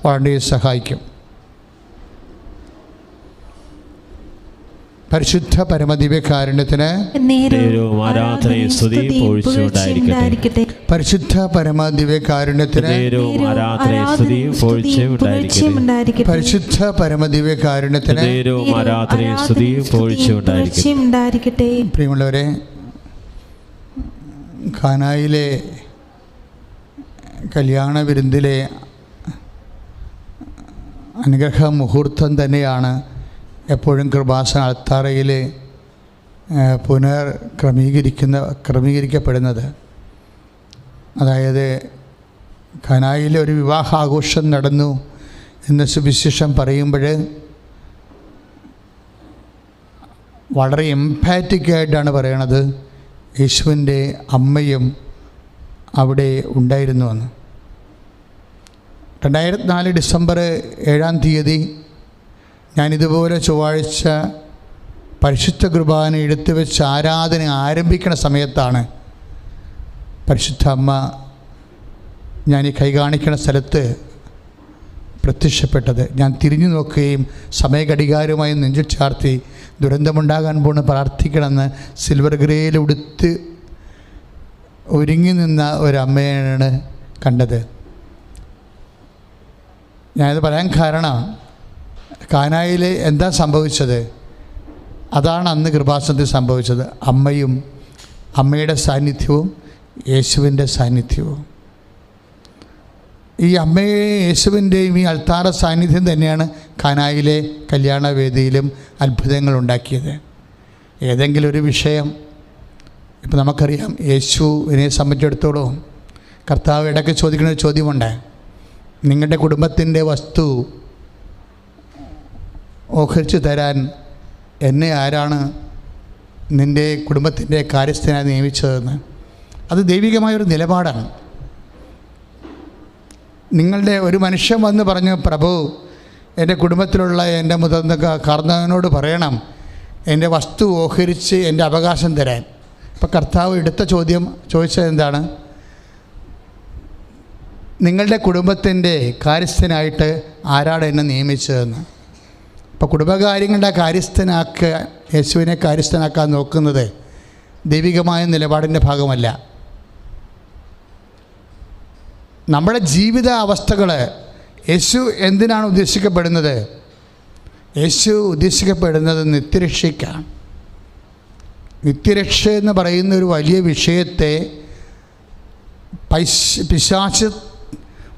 വളരെ സഹായിക്കും. പരിശുദ്ധ പരമദിവ്യകാരുണ്യത്തിന് പരിശുദ്ധ പരമദിവ്യകാരുണ്യത്തിന് പരിശുദ്ധ പരമദിവ്യകാരുണ്യത്തിന് പ്രിയമുള്ളവരെ, ഖാനായിലെ കല്യാണ വിരുന്നിലെ അനുഗ്രഹ മുഹൂർത്തം തന്നെയാണ് എപ്പോഴും കൃപാസന അൾത്താരയിൽ ക്രമീകരിക്കപ്പെടുന്നത്. അതായത് ഖനായിൽ ഒരു വിവാഹാഘോഷം നടന്നു എന്ന് സുവിശേഷം പറയുമ്പോൾ വളരെ എംപാറ്റിക്കായിട്ടാണ് പറയണത്. യേശുവിൻ്റെ അമ്മയും അവിടെ ഉണ്ടായിരുന്നുവെന്ന്. 2004 ഡിസംബർ 7 ഞാനിതുപോലെ ചൊവ്വാഴ്ച പരിശുദ്ധ കുർബാന എടുത്തു വെച്ച് ആരാധന ആരംഭിക്കുന്ന സമയത്താണ് പരിശുദ്ധ അമ്മ ഞാൻ ഈ കൈ കാണിക്കുന്ന സ്ഥലത്ത് പ്രത്യക്ഷപ്പെട്ടത്. ഞാൻ തിരിഞ്ഞു നോക്കുകയും സമയഘടികാരമായി നെഞ്ചിൽ ചാർത്തി ദുരന്തമുണ്ടാകാൻ പോണ് പ്രാർത്ഥിക്കണമെന്ന് സിൽവർ ഗ്രേയിൽ ഉടുത്ത് ഒരുങ്ങി നിന്ന ഒരമ്മയാണ് കണ്ടത്. ഞാനത് പറയാൻ കാരണം, കാനായിൽ എന്താ സംഭവിച്ചത്? അതാണ് അന്ന് കൃപാസനത്തിൽ സംഭവിച്ചത്. അമ്മയും അമ്മയുടെ സാന്നിധ്യവും യേശുവിൻ്റെ സാന്നിധ്യവും. ഈ അമ്മയെയും യേശുവിൻ്റെയും ഈ അൾത്താര സാന്നിധ്യം തന്നെയാണ് കാനായിലെ കല്യാണവേദിയിലും അത്ഭുതങ്ങൾ ഉണ്ടാക്കിയത്. ഏതെങ്കിലും ഒരു വിഷയം, ഇപ്പം നമുക്കറിയാം, യേശുവിനെ സംബന്ധിച്ചിടത്തോളം കർത്താവ് ഇടയ്ക്ക് ചോദിക്കുന്ന ഒരു ചോദ്യമുണ്ട്. നിങ്ങളുടെ കുടുംബത്തിൻ്റെ വസ്തു ഓഹരിച്ചു തരാൻ എന്നെ ആരാണ് നിൻ്റെ കുടുംബത്തിൻ്റെ കാര്യസ്ഥനായി നിയമിച്ചതെന്ന്. അത് ദൈവികമായൊരു നിലപാടാണ്. നിങ്ങളുടെ ഒരു മനുഷ്യൻ വന്ന് പറഞ്ഞു, പ്രഭു, എൻ്റെ കുടുംബത്തിലുള്ള എൻ്റെ മുതിർന്ന കാർന്നവനോട് പറയണം എൻ്റെ വസ്തു ഓഹരിച്ച് എൻ്റെ അവകാശം തരാൻ. അപ്പോൾ കർത്താവ് എടുത്ത ചോദിച്ചത് എന്താണ്? നിങ്ങളുടെ കുടുംബത്തിൻ്റെ കാര്യസ്ഥനായിട്ട് ആരാണ് എന്നെ നിയമിച്ചതെന്ന്. അപ്പോൾ കുടുംബകാര്യങ്ങളുടെ യേശുവിനെ കാര്യസ്ഥനാക്കാൻ നോക്കുന്നത് ദൈവികമായ നിലപാടിൻ്റെ ഭാഗമല്ല. നമ്മുടെ ജീവിത അവസ്ഥകൾ യേശു എന്തിനാണ് ഉദ്ദേശിക്കപ്പെടുന്നത്? യേശു ഉദ്ദേശിക്കപ്പെടുന്നത് നിത്യരക്ഷയ്ക്കാണ്. നിത്യരക്ഷ എന്ന് പറയുന്ന ഒരു വലിയ വിഷയത്തെ പിശാച്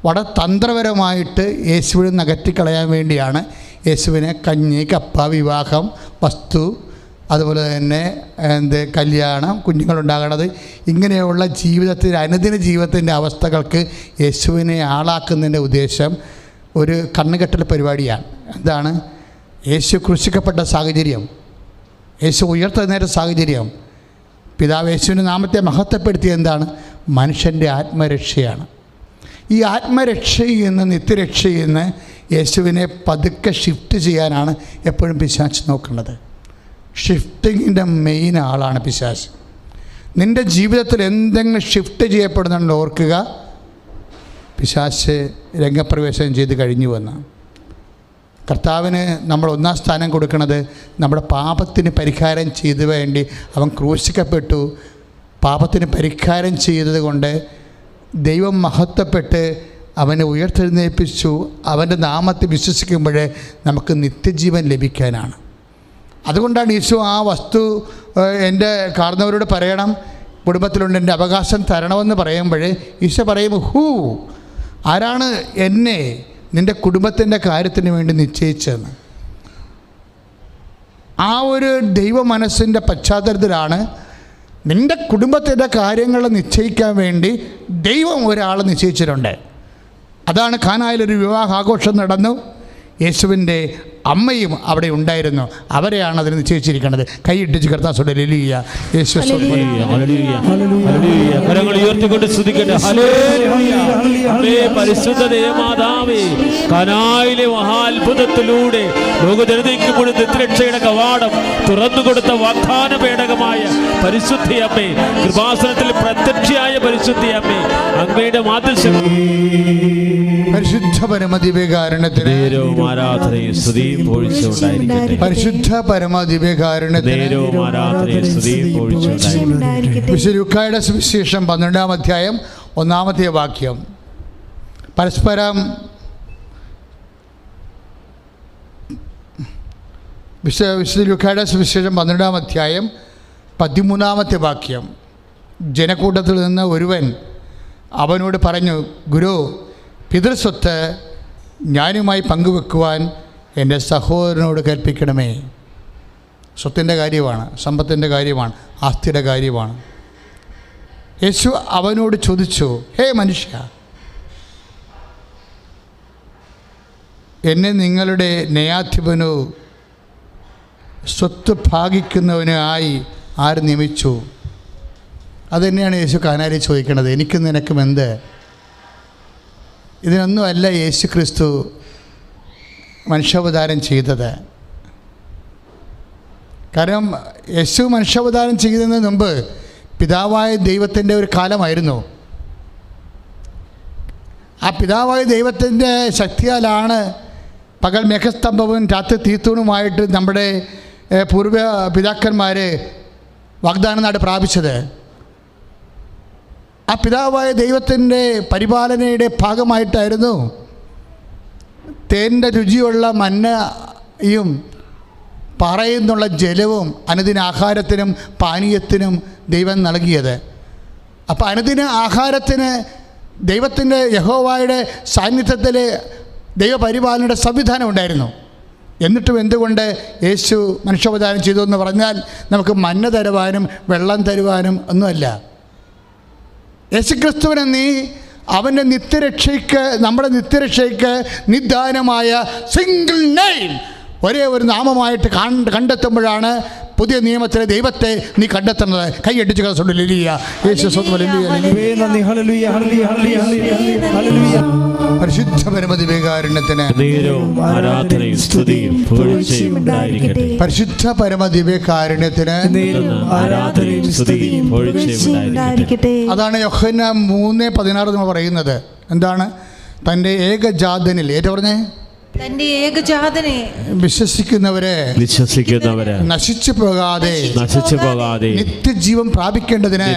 വളരെ തന്ത്രപരമായിട്ട് യേശുവിനെ നകറ്റിക്കളയാൻ വേണ്ടിയാണ് യേശുവിനെ കഞ്ഞി, കപ്പ, വിവാഹം, വസ്തു, അതുപോലെ തന്നെ കല്യാണം, കുഞ്ഞുങ്ങളുണ്ടാകണത്, ഇങ്ങനെയുള്ള ജീവിതത്തിൽ അനുദിന ജീവിതത്തിൻ്റെ അവസ്ഥകൾക്ക് യേശുവിനെ ആളാക്കുന്നതിൻ്റെ ഉദ്ദേശം ഒരു കണ്ണുകെട്ടൽ പരിപാടിയാണ്. എന്താണ്? യേശു ക്രൂശിക്കപ്പെട്ട സാഹചര്യം, യേശു ഉയർത്തെഴുന്നേറ്റ സാഹചര്യം, പിതാവ് യേശുവിൻ്റെ നാമത്തെ മഹത്വപ്പെടുത്തിയ എന്താണ്? മനുഷ്യൻ്റെ ആത്മരക്ഷയാണ്. ഈ ആത്മരക്ഷയിൽ നിന്ന് നിത്യരക്ഷയിൽ നിന്ന് യേശുവിനെ പതുക്കെ ഷിഫ്റ്റ് ചെയ്യാനാണ് എപ്പോഴും പിശാച് നോക്കുന്നത്. ഷിഫ്റ്റിങ്ങിൻ്റെ മെയിൻ ആളാണ് പിശാച്. നിൻ്റെ ജീവിതത്തിൽ എന്തെങ്കിലും ഷിഫ്റ്റ് ചെയ്യപ്പെടുന്നുണ്ടോ ഓർക്കുക, പിശാച് രംഗപ്രവേശനം ചെയ്ത് കഴിഞ്ഞുവെന്ന്. കർത്താവിന് നമ്മൾ ഒന്നാം സ്ഥാനം കൊടുക്കുന്നത് നമ്മുടെ പാപത്തിന് പരിഹാരം ചെയ്തു വേണ്ടി അവൻ ക്രൂശിക്കപ്പെട്ടു. പാപത്തിന് പരിഹാരം ചെയ്തത് കൊണ്ട് ദൈവം മഹത്വപ്പെട്ട് അവനെ ഉയർത്തെഴുന്നേൽപ്പിച്ചു. അവൻ്റെ നാമത്തെ വിശ്വസിക്കുമ്പോൾ നമുക്ക് നിത്യജീവൻ ലഭിക്കാനാണ്. അതുകൊണ്ടാണ് ഈശോ ആ വസ്തു എൻ്റെ കാർന്നവരോട് പറയണം, കുടുംബത്തിലുണ്ട്, എൻ്റെ അവകാശം തരണമെന്ന് പറയുമ്പോൾ ഈശോ പറയും, ആരാണ് എന്നെ നിൻ്റെ കുടുംബത്തിൻ്റെ കാര്യത്തിന് വേണ്ടി നിശ്ചയിച്ചതെന്ന്. ആ ഒരു ദൈവ മനസ്സിൻ്റെ പശ്ചാത്തലത്തിലാണ് നിൻ്റെ കുടുംബത്തിൻ്റെ കാര്യങ്ങൾ നിശ്ചയിക്കാൻ വേണ്ടി ദൈവം ഒരാളെ നിശ്ചയിച്ചിട്ടുണ്ട്. അതാണ് ഖാനായിലൊരു വിവാഹാഘോഷം നടന്നു. യേശുവിൻ്റെ അമ്മയും അവിടെ ഉണ്ടായിരുന്നു. അവരെയാണ് അതിന് നിശ്ചയിച്ചിരിക്കുന്നത്. കൈയിട്ടിച്ച് കർത്താവ് ഹല്ലേലൂയ, യേശു കരങ്ങൾ ഉയർത്തിക്കൊണ്ട് സ്തുതിക്കട്ടെ. ഹല്ലേലൂയ, പരിശുദ്ധ ദേവമാതാവേ, കാനായിലെ മഹാത്ഭുതത്തിലൂടെ ലോകജനതയ്ക്ക് മുഴുവൻ നിത്യരക്ഷയുടെ കവാടം തുറന്നുകൊടുത്ത വാഗ്ദാന പേടകമായ പരിശുദ്ധി അമ്മേ, കൃപാസനത്തിൽ പ്രത്യക്ഷയായ പരിശുദ്ധി അമ്മേ, അങ്ങയുടെ മാതൃശം പരിശുദ്ധ പരമദിവ്യകാരുണ്യത്തിന് നേരവും ആരാധനയും സ്തുതിയും പൊഴിച്ചുണ്ടായിരിക്കട്ടെ. പരിശുദ്ധ പരമദിവ്യകാരുണ്യത്തിന് നേരവും ആരാധനയും സ്തുതിയും പൊഴിച്ചുണ്ടായിരിക്കട്ടെ. വിശുദ്ധ ലൂക്കായുടെ സുവിശേഷം 12-ാം അധ്യായം 1-ാമത്തെ വാക്യം. പരസ്പരം വിശുദ്ധ ലൂക്കായുടെ സുവിശേഷം 12-ാം അധ്യായം 13-ാമത്തെ വാക്യം. ജനക്കൂട്ടത്തിൽ നിന്ന് ഒരുവൻ അവനോട് പറഞ്ഞു, ഗുരു, പിതൃസ്വത്ത് ഞാനുമായി പങ്കുവെക്കുവാൻ എൻ്റെ സഹോദരനോട് കൽപ്പിക്കണമേ. സ്വത്തിൻ്റെ കാര്യമാണ്, സമ്പത്തിൻ്റെ കാര്യമാണ്, ആസ്തിയുടെ കാര്യമാണ്. യേശു അവനോട് ചോദിച്ചു, ഹേ മനുഷ്യ, എന്നെ നിങ്ങളുടെ ന്യായാധിപനോ സ്വത്ത് ഭാഗിക്കുന്നവനോ ആയി ആര് നിയമിച്ചു? അതുതന്നെയാണ് യേശു കാനായിൽ ചോദിക്കുന്നത്, എനിക്കും നിനക്കും എന്ത്? ഇതിനൊന്നുമല്ല യേശു ക്രിസ്തു മനുഷ്യാവതാരം ചെയ്തത്. കാരണം യേശു മനുഷ്യാവതാരം ചെയ്തതിന് മുമ്പ് പിതാവായ ദൈവത്തിൻ്റെ ഒരു കാലമായിരുന്നു. ആ പിതാവായ ദൈവത്തിൻ്റെ ശക്തിയാലാണ് പകൽ മേഘസ്തംഭവും രാത്രി തീത്തൂണുമായിട്ട് നമ്മുടെ പൂർവ്വ പിതാക്കന്മാർ വാഗ്ദാന നാട് പ്രാപിച്ചത്. ആ പിതാവായ ദൈവത്തിൻ്റെ പരിപാലനയുടെ ഭാഗമായിട്ടായിരുന്നു തേൻ്റെ രുചിയുള്ള മന്നയും പാറയിൽ നിന്നുള്ള ജലവും അനുദിന ആഹാരത്തിനും പാനീയത്തിനും ദൈവം നൽകിയത്. അപ്പോൾ അനുദിന ആഹാരത്തിന് ദൈവത്തിൻ്റെ യഹോവയുടെ സാന്നിധ്യത്തിൽ ദൈവപരിപാലനയുടെ സംവിധാനം ഉണ്ടായിരുന്നു. എന്നിട്ടും എന്തുകൊണ്ട് യേശു മനുഷ്യാവതാരം ചെയ്തു എന്ന് പറഞ്ഞാൽ നമുക്ക് മന്ന തരുവാനും വെള്ളം തരുവാനും ഒന്നുമല്ല. യേശുക്രിസ്തുവിനെ നീ അവൻ്റെ നിത്യരക്ഷയ്ക്ക്, നമ്മുടെ നിത്യരക്ഷയ്ക്ക് നിദാനമായ സിംഗിൾ നെയിം, ഒരേ ഒരു നാമമായിട്ട് കണ്ടെത്തുമ്പോഴാണ് പുതിയ നിയമത്തിലെ ദൈവത്തെ നീ കണ്ടെത്തുന്നത്. കൈയടിച്ച് യേശു പരിശുദ്ധ പരമദിവ്യകാരുണ്യത്തിന് പരിശുദ്ധ പരമദിവ്യകാരുണ്യത്തിന്. അതാണ് യോഹന്നാൻ 3:16 നമ്മൾ പറയുന്നത്. എന്താണ്? തൻ്റെ ഏകജാതനിൽ, ഏറ്റവും പറഞ്ഞേ, തന്റെ ഏകജാതനെ വിശ്വസിക്കുന്നവരെ നശിച്ചു പോകാതെ നിത്യജീവൻ പ്രാപിക്കേണ്ടതിന്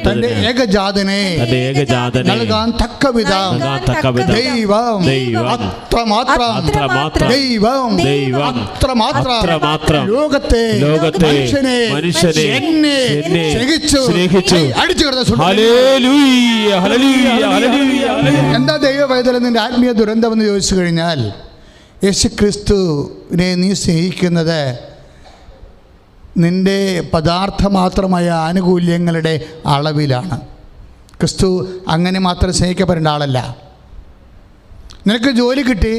തന്റെ ഏകജാതനെ നൽകാൻ തക്കവിധം ദൈവം അത്രമാത്രം ലോകത്തെ മനുഷ്യനെ എന്നെ സ്നേഹിച്ചു. എന്താ ദൈവവൈതലത്തിന്റെ ആത്മീയ ദുരന്തമെന്ന് ചോദിച്ചു കഴിഞ്ഞാൽ, യേശുക്രിസ്തുവിനെ നീ സ്നേഹിക്കുന്നത് നിൻ്റെ പദാർത്ഥമാത്രമായ ആനുകൂല്യങ്ങളുടെ അളവിലാണ്. ക്രിസ്തു അങ്ങനെ മാത്രം സ്നേഹിക്കപ്പെടേണ്ട ആളല്ല. നിനക്ക് ജോലി കിട്ടി,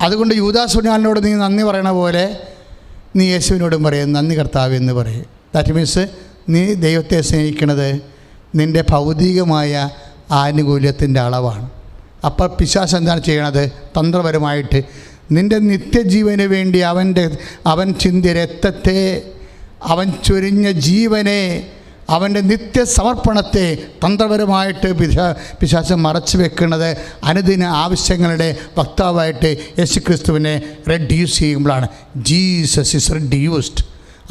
അതുകൊണ്ട് യൂദാസുനാളിനോട് നീ നന്ദി പറയണ പോലെ നീ യേശുവിനോടും പറയും നന്ദി കർത്താവ് എന്ന് പറയും. ദാറ്റ് മീൻസ് നീ ദൈവത്തെ സ്നേഹിക്കുന്നത് നിൻ്റെ ഭൗതികമായ ആനുകൂല്യത്തിൻ്റെ അളവാണ്. അപ്പോൾ പിശാച് എന്താണ് ചെയ്യണത്? തന്ത്രപരമായിട്ട് നിൻ്റെ നിത്യജീവന് വേണ്ടി അവൻ ചിന്തിയ രക്തത്തെ, അവൻ ചൊരിഞ്ഞ ജീവനെ, അവൻ്റെ നിത്യസമർപ്പണത്തെ തന്ത്രപരമായിട്ട് പിശാച് മറച്ചു വെക്കുന്നത് അനുദിന ആവശ്യങ്ങളുടെ വക്താവായിട്ട് യേശുക്രിസ്തുവിനെ റെഡ്യൂസ് ചെയ്യുമ്പോഴാണ്. Jesus is reduced.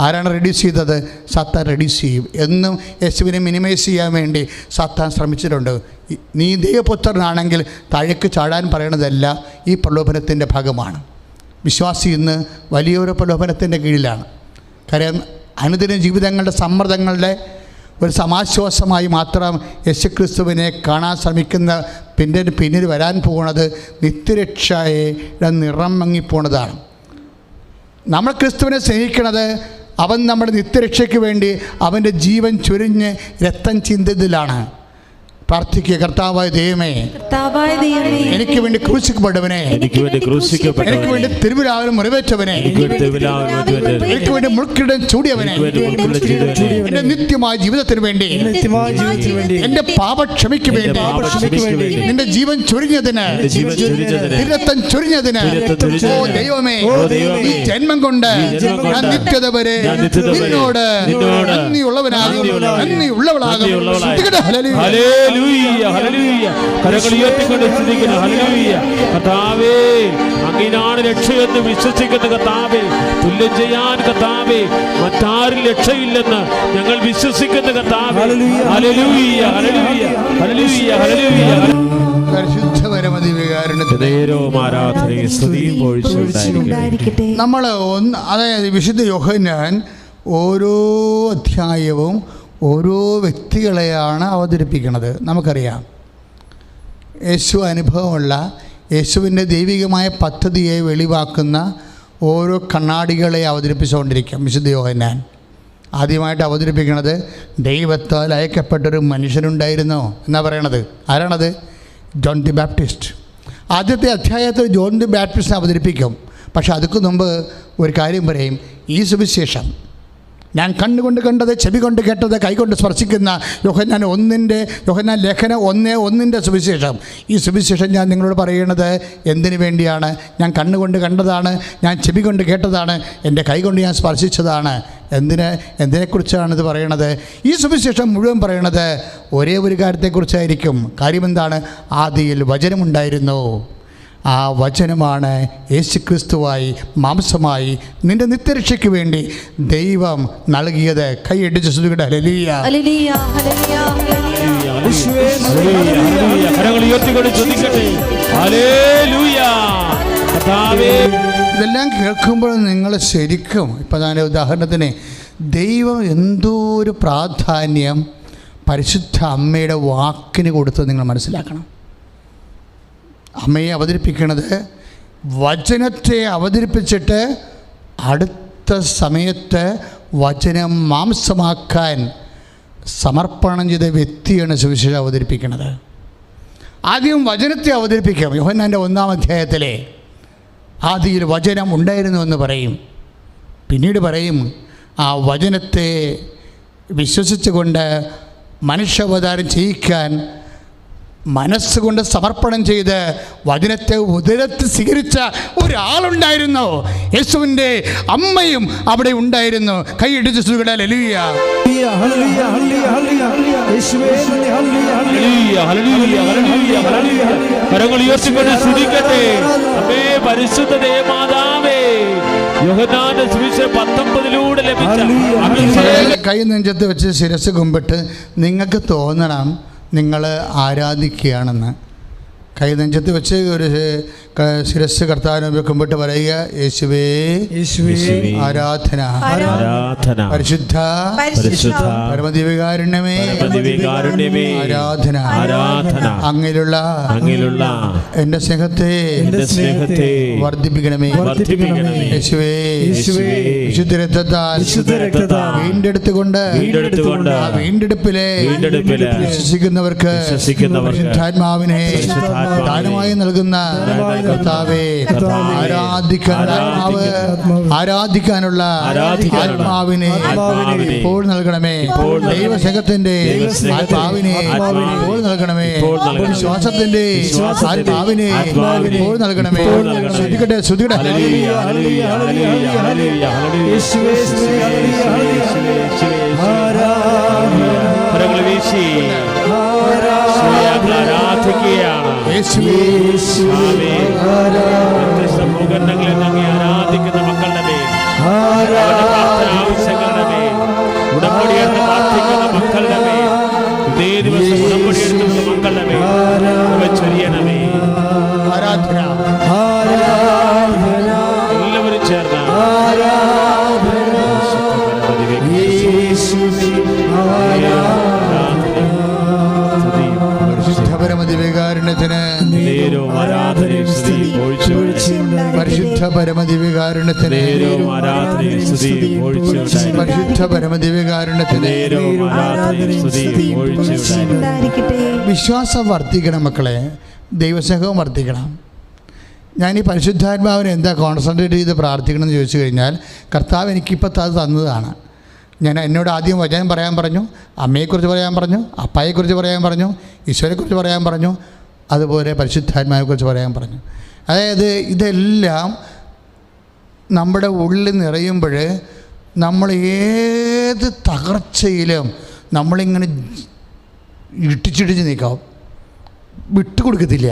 ആരാണ് റെഡ്യൂസ് ചെയ്തത്? സാത്താൻ റെഡ്യൂസ് ചെയ്യും. എന്നും യേശുവിനെ മിനിമൈസ് ചെയ്യാൻ വേണ്ടി സാത്താൻ ശ്രമിച്ചിട്ടുണ്ട്. നീ ദൈവപുത്രനാണെങ്കിൽ താഴേക്ക് ചാടാൻ പറയണതല്ല ഈ പ്രലോഭനത്തിൻ്റെ ഭാഗമാണ്. വിശ്വാസി ഇന്ന് വലിയൊരു പ്രലോഭനത്തിൻ്റെ കീഴിലാണ്. കാര്യം അനുദിന ജീവിതങ്ങളുടെ സമ്മർദ്ദങ്ങളുടെ ഒരു സമാശ്വാസമായി മാത്രം യേശുക്രിസ്തുവിനെ കാണാൻ ശ്രമിക്കുന്ന പിന്നീട് വരാൻ പോകുന്നത് നിത്യരക്ഷയുടെ നിറം മങ്ങിപ്പോണതാണ്. നമ്മൾ ക്രിസ്തുവിനെ സ്നേഹിക്കുന്നത് അവൻ നമ്മുടെ നിത്യരക്ഷയ്ക്ക് വേണ്ടി അവൻ്റെ ജീവൻ ചൊരിഞ്ഞ് രക്തം ചിന്തതിലാണ്. പ്രാർത്ഥിക്കുക. കർത്താവായ ദൈവമേ, കർത്താവായ ദൈവമേ, എനിക്ക് വേണ്ടി ക്രൂശിക്കപ്പെട്ടവനെ, എനിക്ക് വേണ്ടി ക്രൂശിക്കപ്പെട്ടവനെ, എനിക്ക് വേണ്ടി തിരുവിലാവിലും മുറിവേറ്റവനെ, എനിക്ക് വേണ്ടി മുൾക്കിടം ചൂടിയവനെ, എന്റെ നിത്യമായ ജീവിതത്തിന് വേണ്ടി, എന്റെ പാപക്ഷമയ്ക്ക് വേണ്ടി, നിന്റെ ജീവൻ ചൊരിഞ്ഞതിന്, രക്തം ചൊരിഞ്ഞതിന്, ഓ ദൈവമേ, ഈ ജന്മം കൊണ്ട് ഞാൻ നിത്യത വരെ നിന്നോട് നന്ദിയുള്ളവനാകും, നന്ദിയുള്ളവളാകും. ഹല്ലേലൂയ, ഹല്ലേലൂയ. കരങ്ങൾ ഉയർത്തിക്കൊണ്ട് സ്തുതിക്കുന്നു. ഹല്ലേലൂയ. കർത്താവേ, അങ്ങയിലാണ് രക്ഷയെന്ന് വിശ്വസിക്കുന്ന കർത്താവേ, തുല്യം ചെയ്യാൻ കർത്താവേ മറ്റാരും രക്ഷയില്ലെന്ന് ഞങ്ങൾ വിശ്വസിക്കുന്ന കർത്താവേ. ഹല്ലേലൂയ, ഹല്ലേലൂയ, ഹല്ലേലൂയ, ഹല്ലേലൂയ. പരിശുദ്ധ പരമദിവ്യകാരുണ്യത്തിന് ആരാധനയും സ്തുതിയും ഉണ്ടായിരിക്കട്ടെ. നമ്മൾ അതായത് വിശുദ്ധ യോഹന്നാൻ ഓരോ അധ്യായവും ഓരോ വ്യക്തികളെയാണ് അവതരിപ്പിക്കുന്നത്. നമുക്കറിയാം, യേശു അനുഭവമുള്ള, യേശുവിൻ്റെ ദൈവികമായ പദ്ധതിയെ വെളിവാക്കുന്ന ഓരോ കണ്ണാടികളെ അവതരിപ്പിച്ചുകൊണ്ടിരിക്കും വിശുദ്ധ യോഹന്നാൻ. ആദ്യമായിട്ട് അവതരിപ്പിക്കുന്നത് ദൈവത്താൽ അയക്കപ്പെട്ടൊരു മനുഷ്യനുണ്ടായിരുന്നോ എന്നാണ് പറയണത്. ആരാണത്? John the Baptist. ആദ്യത്തെ അധ്യായത്തിൽ ജോൺ ദി ബാപ്റ്റിസ്റ്റ് അവതരിപ്പിക്കും. പക്ഷെ അതിക്ക് മുമ്പ് ഒരു കാര്യം പറയും. ഈ സുവിശേഷം ഞാൻ കണ്ണുകൊണ്ട് കണ്ടത്, ചെവി കൊണ്ട് കേട്ടത്, കൈകൊണ്ട് സ്പർശിക്കുന്ന യോഹന്നാൻ ലേഖനം 1:1 സുവിശേഷം. ഈ സുവിശേഷം ഞാൻ നിങ്ങളോട് പറയണത് എന്തിനു വേണ്ടിയാണ്? ഞാൻ കണ്ണുകൊണ്ട് കണ്ടതാണ്, ഞാൻ ചെവി കൊണ്ട് കേട്ടതാണ്, എൻ്റെ കൈകൊണ്ട് ഞാൻ സ്പർശിച്ചതാണ്. എന്തിനെക്കുറിച്ചാണ് ഇത് പറയണത്? ഈ സുവിശേഷം മുഴുവൻ പറയണത് ഒരേ ഒരു കാര്യത്തെക്കുറിച്ചായിരിക്കും. കാര്യമെന്താണ്? ആദിയിൽ വചനമുണ്ടായിരുന്നു, ആ വചനമാണ് യേശുക്രിസ്തുവായി മാംസമായി നിന്റെ നിത്യരക്ഷയ്ക്ക് വേണ്ടി ദൈവം നൽകിയത്. കൈയടിച്ച് സ്തുതിക്കട്ടെ. ഹല്ലേലൂയ, ഹല്ലേലൂയ, ഹല്ലേലൂയ, ഹല്ലേലൂയ. കരങ്ങൾ ഉയർത്തിക്കൊണ്ട് സ്തുതിക്കട്ടെ. ഹല്ലേലൂയ. കർത്താവേ, ഇതെല്ലാം കേൾക്കുമ്പോൾ നിങ്ങൾ ശരിക്കും, ഇപ്പം ഞാൻ ഉദാഹരണത്തിന്, ദൈവം എന്തോ ഒരു പ്രാധാന്യം പരിശുദ്ധ അമ്മയുടെ വാക്കിന് കൊടുത്ത് നിങ്ങൾ മനസ്സിലാക്കണം. അമ്മയെ അവതരിപ്പിക്കുന്നത് വചനത്തെ അവതരിപ്പിച്ചിട്ട് അടുത്ത സമയത്ത് വചനം മാംസമാക്കാൻ സമർപ്പണം ചെയ്ത വ്യക്തിയാണ് സുവിശേഷം അവതരിപ്പിക്കുന്നത്. ആദ്യം വചനത്തെ അവതരിപ്പിക്കും. യോഹന്നാൻ്റെ 1-ാം അധ്യായത്തിലെ ആദിയിൽ വചനം ഉണ്ടായിരുന്നു എന്ന് പറയും. പിന്നീട് പറയും ആ വചനത്തെ വിശ്വസിച്ചുകൊണ്ട് മനുഷ്യാവതാരം ചെയ്യിക്കാൻ മനസ്സുകൊണ്ട് സമർപ്പണം ചെയ്ത് വചനത്തെ ഉദരത്തിൽ സ്വീകരിച്ച ഒരാളുണ്ടായിരുന്നു. യേശുവിൻ്റെ അമ്മയും അവിടെ ഉണ്ടായിരുന്നു. കൈയിടിച്ച് സ്തുതിക്കട്ടെ. ഹല്ലേലൂയ, ഹല്ലേലൂയ, ഹല്ലേലൂയ, ഹല്ലേലൂയ, ഹല്ലേലൂയ. കരങ്ങൾ ഉയർത്തിക്കൊണ്ട് സ്തുതിക്കട്ടെ. അമ്മേ, പരിശുദ്ധ ദേവമാതാവേ, യോഹന്നാന്റെ സുവിശേഷം 19 ലഭിച്ച കൈ നെഞ്ചത്ത് വെച്ച് ശിരസ് കുമ്പിട്ട് നിങ്ങൾക്ക് തോന്നണം നിങ്ങൾ ആരാധിക്കുകയാണെന്ന്. കൈ നെഞ്ചത്ത് വെച്ച് ഒരു ശിരസ് കർത്താവിനെ കുമ്പിട്ട് പറയുക, യേശുവേ ആരാധന, പരിശുദ്ധ പരമദിവ്യകാരുണ്യമേ ആരാധന, അങ്ങയിലുള്ള എൻ്റെ സ്നേഹത്തെ വർദ്ധിപ്പിക്കണമേ. യേശുവേ വിശുദ്ധ രക്തത്താൽ വീണ്ടെടുത്തുകൊണ്ട് ആ വീണ്ടെടുപ്പിലെ വിശ്വസിക്കുന്നവർക്ക് പരിശുദ്ധാത്മാവിനെ ദാനമായി നൽകുന്ന കർത്താവേ, ആരാധിക്കാനുള്ള ആത്മാവിനെ ഇപ്പോൾ നൽകണമേ. ദൈവസ്നേഹത്തിന്റെ ആത്മാവിനെ ഇപ്പോൾ നൽകണമേ. വിശ്വാസത്തിന്റെ ആത്മാവിനെ ഇപ്പോൾ നൽകണമേ. ശ്രദ്ധിക്കട്ടെ, ശ്രദ്ധിക്കട്ടെ. സമൂഹങ്ങളിൽ അങ്ങ് ആരാധിക്കുന്ന മക്കളുടെ മേൽ, ആവശ്യങ്ങളുടെ മേൽ ഉടമ്പടിയെടുത്ത് പ്രാർത്ഥിക്കുന്ന മക്കളുടെ മേൽ, ഇതേ ദിവസം ഉടമ്പടിയെടുക്കുന്ന മക്കളുടെ മേൽ ചൊരിയണമേ. ആരാധന എല്ലാവരും ചേർന്ന് പരമദിവ്യകാരുണ്യത്തിന് ആരാധനയും പരിശുദ്ധ പരമദിവ്യകാരുണ്യത്തിന് നേരവും ആരാധനയും സ്തുതിയും പുകഴ്ചയും പരിശുദ്ധ പരമദിവ്യകാരുണ്യത്തിന് നേരവും ആരാധനയും സ്തുതിയും പുകഴ്ചയും ഉണ്ടായിരിക്കട്ടെ. വിശ്വാസം വർദ്ധിക്കണം മക്കളെ, ദൈവസ്നേഹവും വർദ്ധിക്കണം. ഞാൻ ഈ പരിശുദ്ധാത്മാവിനെ എന്താ കോൺസെൻട്രേറ്റ് ചെയ്ത് പ്രാർത്ഥിക്കണം എന്ന് ചോദിച്ചു കഴിഞ്ഞാൽ, കർത്താവ് എനിക്കിപ്പോൾ അത് തന്നതാണ്. ഞാൻ എന്നോട് ആദ്യം വചനം പറയാൻ പറഞ്ഞു, അമ്മയെക്കുറിച്ച് പറയാൻ പറഞ്ഞു, അപ്പായെക്കുറിച്ച് പറയാൻ പറഞ്ഞു, ഈശോയെക്കുറിച്ച് പറയാൻ പറഞ്ഞു, അതുപോലെ പരിശുദ്ധാത്മാവിനെക്കുറിച്ച് പറയാൻ പറഞ്ഞു. അതായത് ഇതെല്ലാം നമ്മുടെ ഉള്ളിൽ നിറയുമ്പോൾ നമ്മൾ ഏത് തകർച്ചയിലും നമ്മളിങ്ങനെ ഇട്ടിച്ചിടിച്ച് നീക്കാം, വിട്ടുകൊടുക്കത്തില്ല.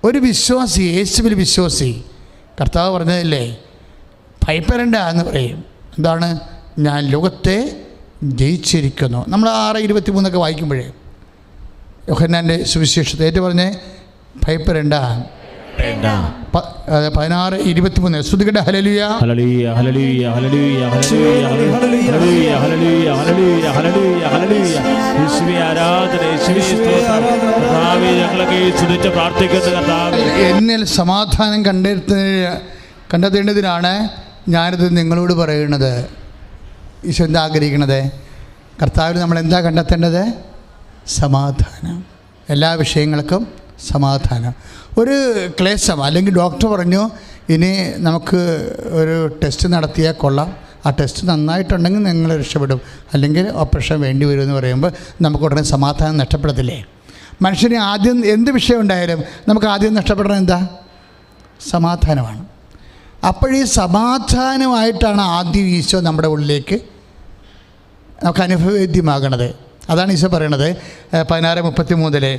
ഒരു വിശ്വാസി, യേശുവിൽ വിശ്വാസി, കർത്താവ് പറഞ്ഞതല്ലേ ഭയപ്പെടേണ്ട എന്ന് പറയും. എന്താണ്? ഞാൻ ലോകത്തെ ജയിച്ചിരിക്കുന്നു. നമ്മൾ 6:23 വായിക്കുമ്പോഴേ യോഹന്നാൻ്റെ സുവിശേഷത്തെ ഏറ്റു പറഞ്ഞേ ഭയപ്പെടേണ്ട. 16:23 ശ്രുതികട ഹല്ലേലൂയ ഹല്ലേലൂയ ഹല്ലേലൂയ ഹല്ലേലൂയ ഹല്ലേലൂയ ഹല്ലേലൂയ ഹല്ലേലൂയ ഹല്ലേലൂയ ഹല്ലേലൂയ. യേശുവേ ആരാധന, യേശുവേ സ്തോത്രം. കർത്താവേ ഞങ്ങളൊക്കെ സ്തുതിച്ച് പ്രാർത്ഥിക്കുന്നു. കർത്താവേ എന്നിൽ സമാധാനം കണ്ടെത്തേണ്ടതിനാണ് ഞാനിത് നിങ്ങളോട് പറയുന്നത്. ഈശോ എന്താ ആഗ്രഹിക്കണത്? കർത്താവിൽ നമ്മൾ എന്താ കണ്ടെത്തേണ്ടത്? സമാധാനം. എല്ലാ വിഷയങ്ങൾക്കും സമാധാനം. ഒരു ക്ലേശം അല്ലെങ്കിൽ ഡോക്ടർ പറഞ്ഞു ഇനി നമുക്ക് ഒരു ടെസ്റ്റ് നടത്തിയാൽ കൊള്ളാം, ആ ടെസ്റ്റ് നന്നായിട്ടുണ്ടെങ്കിൽ നിങ്ങൾ രക്ഷപ്പെടും, അല്ലെങ്കിൽ ഓപ്പറേഷൻ വേണ്ടി വരുമെന്ന് പറയുമ്പോൾ നമുക്ക് ഉടനെ സമാധാനം നഷ്ടപ്പെടത്തില്ലേ? മനുഷ്യന് ആദ്യം എന്ത് വിഷയം ഉണ്ടായാലും നമുക്ക് ആദ്യം നഷ്ടപ്പെടുന്നത് എന്താ? സമാധാനമാണ്. അപ്പോഴീ സമാധാനമായിട്ടാണ് ആദ്യം ഈശോ നമ്മുടെ ഉള്ളിലേക്ക് നമുക്ക് അനുഭവവേദ്യമാകണത്. അതാണ് ഈശോ പറയണത് 16:33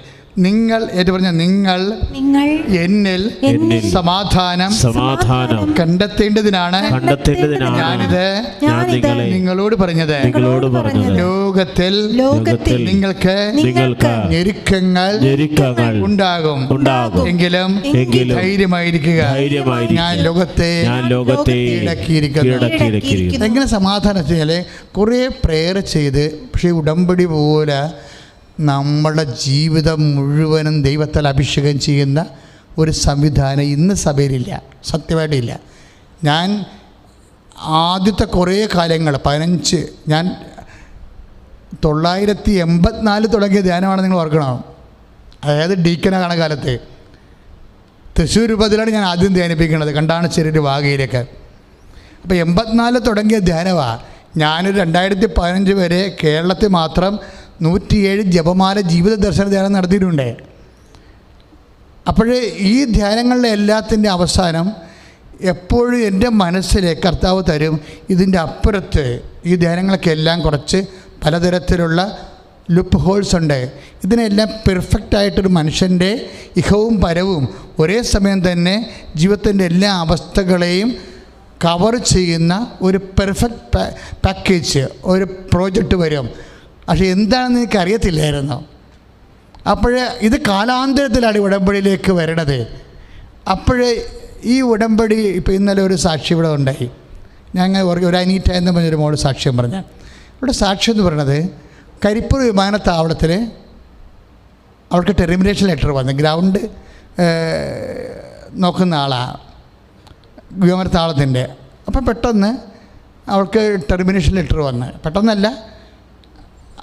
നിങ്ങൾ ഏറ്റു പറഞ്ഞ നിങ്ങൾ എന്നിൽ സമാധാനം കണ്ടെത്തേണ്ടതിനാണ് ഞാനിത് നിങ്ങളോട് പറഞ്ഞത്. ലോകത്തിൽ നിങ്ങൾക്ക് ഞെരുക്കങ്ങൾ ഉണ്ടാകും, എങ്കിലും ധൈര്യമായിരിക്കുക, ഞാൻ ലോകത്തെ കീഴടക്കിയിരിക്കുന്നു. എങ്ങനെ സമാധാനം വെച്ചാൽ കുറേ പ്രെയർ ചെയ്ത്, പക്ഷേ ഉടമ്പടി പോലെ നമ്മുടെ ജീവിതം മുഴുവനും ദൈവത്താൽ അഭിഷേകം ചെയ്യുന്ന ഒരു സംവിധാനം ഇന്ന് സഭയിലില്ല, സത്യമായിട്ടില്ല. ഞാൻ ആദ്യത്തെ കുറേ കാലങ്ങൾ 15 ഞാൻ 984 തുടങ്ങിയ ധ്യാനമാണ് നിങ്ങൾ ഓർക്കണം. അതായത് ഡീക്കനാണ് കാലത്ത് തൃശ്ശൂർ രൂപത്തിലാണ് ഞാൻ ആദ്യം ധ്യാനിപ്പിക്കുന്നത്, കണ്ടാണശ്ശേരി വാഗയിലേക്ക്. അപ്പോൾ 84 തുടങ്ങിയ ധ്യാനമാണ്. ഞാനൊരു 2015 വരെ കേരളത്തിൽ മാത്രം 107 ജപമാല ജീവിത ദർശന ധ്യാനം നടത്തിയിട്ടുണ്ട്. അപ്പോൾ ഈ ധ്യാനങ്ങളുടെ എല്ലാത്തിൻ്റെ അവസാനം എപ്പോഴും എൻ്റെ മനസ്സിൽ കർത്താവ് തരും, ഇതിൻ്റെ അപ്പുറത്ത് ഈ ധ്യാനങ്ങൾക്കെല്ലാം കുറച്ച് പലതരത്തിലുള്ള ലുപ്പ് ഹോൾസ് ഉണ്ട്. ഇതിനെല്ലാം പെർഫെക്റ്റായിട്ടൊരു മനുഷ്യൻ്റെ ഇഹവും പരവും ഒരേ സമയം തന്നെ ജീവിതത്തിൻ്റെ എല്ലാ അവസ്ഥകളെയും കവർ ചെയ്യുന്ന ഒരു പെർഫെക്റ്റ് പാക്കേജ്, ഒരു പ്രോജക്റ്റ് വരും. പക്ഷേ എന്താണെന്ന് എനിക്കറിയത്തില്ലായിരുന്നു. അപ്പോൾ ഇത് കാലാന്തരത്തിലാണ് ഉടമ്പടിയിലേക്ക് വരണത്. അപ്പോൾ ഈ ഉടമ്പടി ഇപ്പോൾ ഇന്നലെ ഒരു സാക്ഷി ഇവിടെ ഉണ്ടായി. ഞങ്ങൾ ഒരു അനീറ്റ എന്ന് പറഞ്ഞൊരു മോള് സാക്ഷ്യം പറഞ്ഞ ഇവിടെ സാക്ഷ്യം എന്ന് പറയുന്നത് കരിപ്പൂർ വിമാനത്താവളത്തിൽ അവൾക്ക് ടെർമിനേഷൻ ലെറ്റർ വന്നു. ഗ്രൗണ്ട് നോക്കുന്ന ആളാണ് വിമാനത്താവളത്തിൻ്റെ. അപ്പോൾ പെട്ടെന്ന് അവൾക്ക് ടെർമിനേഷൻ ലെറ്റർ വന്ന്, പെട്ടെന്നല്ല,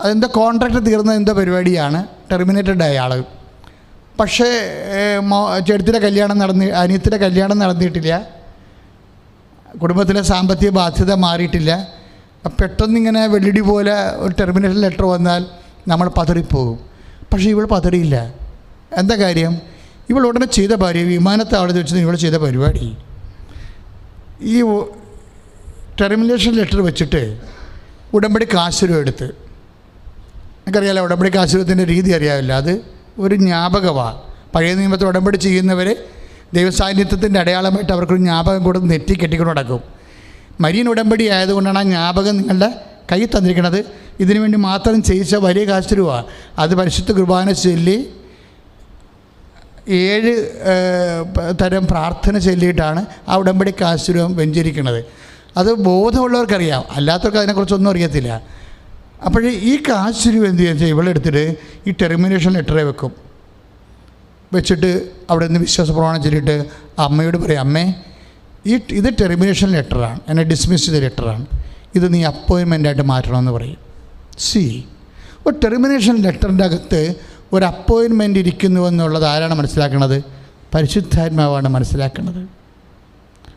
അതെന്തോ കോൺട്രാക്റ്റ് തീർന്ന എന്തോ പരിപാടിയാണ്, ടെർമിനേറ്റഡ് ആയ ആൾ. പക്ഷേ ചേട്ടത്തിൻ്റെ കല്യാണം അനിയത്തിൻ്റെ കല്യാണം നടന്നിട്ടില്ല, കുടുംബത്തിലെ സാമ്പത്തിക ബാധ്യത മാറിയിട്ടില്ല. പെട്ടെന്നിങ്ങനെ വെള്ളിടി പോലെ ഒരു ടെർമിനേഷൻ ലെറ്റർ വന്നാൽ നമ്മൾ പതറിപ്പോകും. പക്ഷേ ഇവൾ പതറിയില്ല. എന്താ കാര്യം? ഇവൾ ഉടനെ ചെയ്ത വിമാനത്താവളത്തിൽ വെച്ച് ഇവൾ ചെയ്ത പരിപാടി, ഈ ടെർമിനേഷൻ ലെറ്റർ വെച്ചിട്ട് ഉടമ്പടി കാശുരം എടുത്ത്, എനിക്കറിയാമല്ലോ ഉടമ്പടി കാശുരത്തിൻ്റെ രീതി അറിയാമല്ല, അത് ഒരു ജ്ഞാപകമാണ്. പഴയ നിയമത്തിൽ ഉടമ്പടി ചെയ്യുന്നവർ ദൈവസാന്നിധ്യത്തിൻ്റെ അടയാളമായിട്ട് അവർക്കൊരു ജ്ഞാപകം കൊടുത്ത് നെറ്റി കെട്ടിക്കൊണ്ട് നടക്കും. മരിയൻ ഉടമ്പടി ആയതുകൊണ്ടാണ് ആ ജ്ഞാപകം നിങ്ങളുടെ കയ്യിൽ തന്നിരിക്കുന്നത്. ഇതിനു വേണ്ടി മാത്രം ചെയ്യിച്ച വലിയ കാശുരൂപമാണ്. അത് പരിശുദ്ധ കുർബാന ചൊല്ലി 7 തരം പ്രാർത്ഥന ചൊല്ലിയിട്ടാണ് ആ ഉടമ്പടി കാശുരൂപം വെഞ്ചരിക്കുന്നത്. അത് ബോധമുള്ളവർക്കറിയാം, അല്ലാത്തവർക്ക് അതിനെക്കുറിച്ചൊന്നും അറിയത്തില്ല. അപ്പോൾ ഈ കാശുരൂപം എന്ത് ചെയ്യുക, ഇവളെടുത്തിട്ട് ഈ ടെർമിനേഷൻ ലെറ്ററെ വെക്കും. വെച്ചിട്ട് അവിടെ നിന്ന് വിശ്വാസ പ്രമാണം ചൊല്ലിയിട്ട് അമ്മയോട് പറയും, അമ്മേ ഇത് ടെർമിനേഷൻ ലെറ്ററാണ്, എന്നെ ഡിസ്മിസ് ചെയ്ത ലെറ്ററാണ്, ഇത് നീ അപ്പോയിൻമെൻ്റായിട്ട് മാറ്റണമെന്ന് പറയും. ഒരു ടെർമിനേഷൻ ലെറ്ററിൻ്റെ അകത്ത് ഒരു അപ്പോയിൻമെൻ്റ് ഇരിക്കുന്നുവെന്നുള്ളത് ആരാണ് മനസ്സിലാക്കുന്നത്? പരിശുദ്ധാത്മാവാണ് മനസ്സിലാക്കുന്നത്.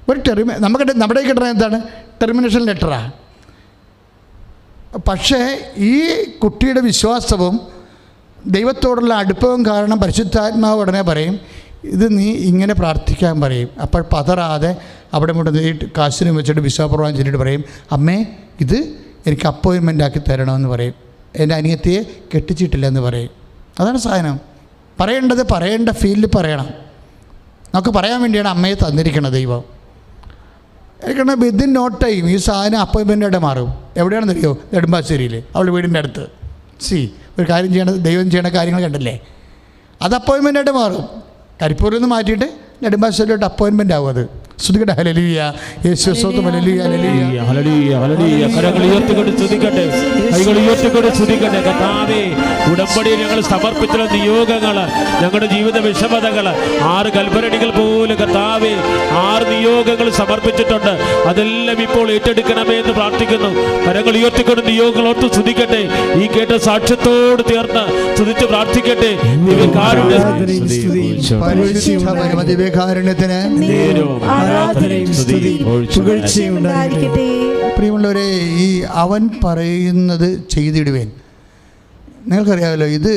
ഒരു നമ്മുടെ കിട്ടുന്നത് എന്താണ്? ടെർമിനേഷൻ ലെറ്ററാണ്. പക്ഷേ ഈ കുട്ടിയുടെ വിശ്വാസവും ദൈവത്തോടുള്ള അടുപ്പവും കാരണം പരിശുദ്ധാത്മാവ് ഉടനെ പറയും, ഇത് നീ ഇങ്ങനെ പ്രാർത്ഥിക്കാൻ പറയും. അപ്പോൾ പതറാതെ അവിടെ മുഴുവൻ കാശിനും വെച്ചിട്ട് വിശ്വാസപ്രവാഹം ചെല്ലിട്ട് പറയും, അമ്മേ ഇത് എനിക്ക് അപ്പോയിൻമെൻ്റ് ആക്കി തരണമെന്ന് പറയും. എൻ്റെ അനിയത്തിയെ കെട്ടിച്ചിട്ടില്ലെന്ന് പറയും. അതാണ് സാധനം. പറയേണ്ട ഫീൽഡിൽ പറയണം. നമുക്ക് പറയാൻ വേണ്ടിയാണ് അമ്മയെ തന്നിരിക്കുന്നത് ദൈവം. കാരണം വിത്തിൻ നോ ടൈം ഈ സാധനം അപ്പോയിൻമെൻ്റായിട്ട് മാറും. എവിടെയാണെന്ന് അറിയോ? നെടുമ്പാശ്ശേരിയിൽ, അവളുടെ വീടിൻ്റെ അടുത്ത്. ഒരു കാര്യം ചെയ്യണത്, ദൈവം ചെയ്യണ കാര്യങ്ങൾ കണ്ടല്ലേ, അത് അപ്പോയിൻമെൻ്റായിട്ട് മാറും. കരിപ്പൂരിൽ നിന്ന് മാറ്റിയിട്ട് നെടുമ്പാശ്ശേരിയിലോട്ട് അപ്പോയിൻമെൻ്റ് ആവും. അത് ശ്രുതികട്ടെ. ഹല്ലേലൂയ, യേശുവേ സ്തോത്രം. ഹല്ലേലൂയ, ഹല്ലേലൂയ, ഹല്ലേലൂയ, ഹല്ലേലൂയ. കരങ്ങൾ ഉയർത്തിക്കൊണ്ട് സ്തുതിക്കട്ടെ, കൈകൾ ഉയർത്തിക്കൊണ്ട് സ്തുതിക്കട്ടെ. കർത്താവേ, ഉടമ്പടിയിൽ ഞങ്ങൾ സമർപ്പിച്ചുള്ള നിയോഗങ്ങൾ, ഞങ്ങളുടെ ജീവിത വിഷമതകൾ, 6 കൽപ്പനകൾ പോലും കർത്താവേ 6 നിയോഗങ്ങൾ സമർപ്പിച്ചിട്ടുണ്ട്. അതെല്ലാം ഇപ്പോൾ ഏറ്റെടുക്കണമേ എന്ന് പ്രാർത്ഥിക്കുന്നു. കരങ്ങൾ ഉയർത്തിക്കൊണ്ട് നിയോഗങ്ങളോട്ട് സ്തുതിക്കട്ടെ. ഈ കേട്ട സാക്ഷ്യത്തോട് ചേർന്ന് സ്തുതിച്ച് പ്രാർത്ഥിക്കട്ടെ. ദിവ്യകാരുണ്യത്തിന് പ്രിയമുള്ളവരെ, ഈ അവൻ പറയുന്നത് ചെയ്തിടുവേൻ. നിങ്ങൾക്കറിയാമല്ലോ, ഇത്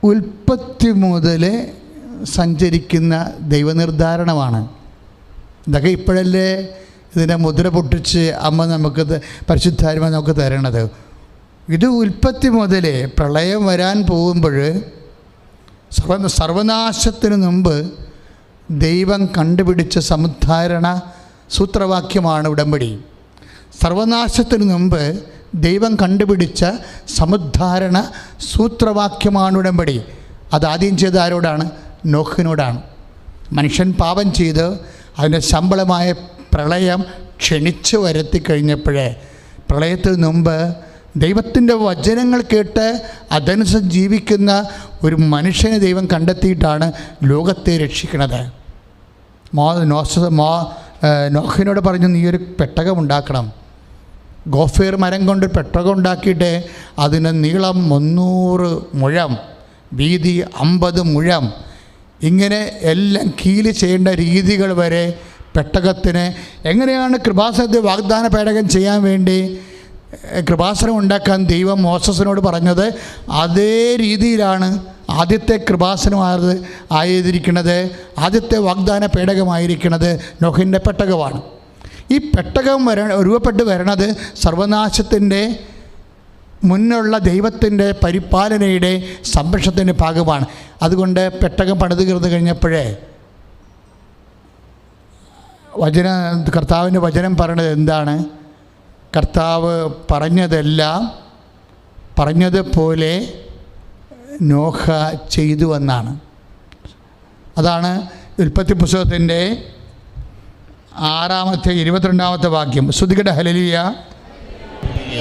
ഉൽപ്പത്തി മുതൽ സഞ്ചരിക്കുന്ന ദൈവനിർദ്ധാരണമാണ്. ഇതൊക്കെ ഇപ്പോഴല്ലേ ഇതിൻ്റെ മുദ്ര പൊട്ടിച്ച് അമ്മ നമുക്ക് പരിശുദ്ധാത്മ നമുക്ക് തരണത്. ഇത് ഉൽപ്പത്തി മുതൽ പ്രളയം വരാൻ പോകുമ്പോൾ സർവനാശത്തിന് മുമ്പ് ദൈവം കണ്ടുപിടിച്ച സമുദ്ധാരണ സൂത്രവാക്യമാണ് ഉടമ്പടി. സർവനാശത്തിന് മുമ്പ് ദൈവം കണ്ടുപിടിച്ച സമുദ്ധാരണ സൂത്രവാക്യമാണ് ഉടമ്പടി. അതാദ്യം ചെയ്ത ആരോടാണ്? നോഹിനോടാണ്. മനുഷ്യൻ പാപം ചെയ്ത് അതിൻ്റെ ശമ്പളമായ പ്രളയം ക്ഷണിച്ചു വരുത്തിക്കഴിഞ്ഞപ്പോഴേ, പ്രളയത്തിന് മുമ്പ് ദൈവത്തിൻ്റെ വചനങ്ങൾ കേട്ട് അതനുസരിച്ച് ജീവിക്കുന്ന ഒരു മനുഷ്യനെ ദൈവം കണ്ടെത്തിയിട്ടാണ് ലോകത്തെ രക്ഷിക്കുന്നത്. നോഹിനോട് പറഞ്ഞു, നീ ഒരു പെട്ടകം ഉണ്ടാക്കണം. ഗോഫേർ മരം കൊണ്ട് പെട്ടകം ഉണ്ടാക്കിയിട്ട് അതിന് നീളം 300 മുഴം, വീതി 50 മുഴം, ഇങ്ങനെ എല്ലാം കീല് ചെയ്യേണ്ട രീതികൾ വരെ പെട്ടകത്തിന്. എങ്ങനെയാണ് കൃപാസനത്തെ വാഗ്ദാന പേടകം ചെയ്യാൻ വേണ്ടി കൃപാസനം ഉണ്ടാക്കാൻ ദൈവം മോസസിനോട് പറഞ്ഞത്, അതേ രീതിയിലാണ് ആദ്യത്തെ കൃപാസനമായത് ആയിരിക്കുന്നത്. ആദ്യത്തെ വാഗ്ദാന പേടകമായിരിക്കുന്നത് നോഹിൻ്റെ പെട്ടകമാണ്. ഈ പെട്ടകം രൂപപ്പെട്ട് വരണത് സർവനാശത്തിൻ്റെ മുന്നുള്ള ദൈവത്തിൻ്റെ പരിപാലനയുടെ സംരക്ഷണത്തിൻ്റെ ഭാഗമാണ്. അതുകൊണ്ട് പെട്ടകം പണിത് തീർന്നു കഴിഞ്ഞപ്പോഴേ കർത്താവിൻ്റെ വചനം പറയണത് എന്താണ്? കർത്താവ് പറഞ്ഞതുപോലെ നോഹ ചെയ്തു എന്നാണ്. അതാണ് ഉൽപ്പത്തി പുസ്തകത്തിൻ്റെ 6-ാമത്തെ 22-ാമത്തെ വാക്യം. ശ്രുതികട്ടെ. ഹല്ലേലൂയ,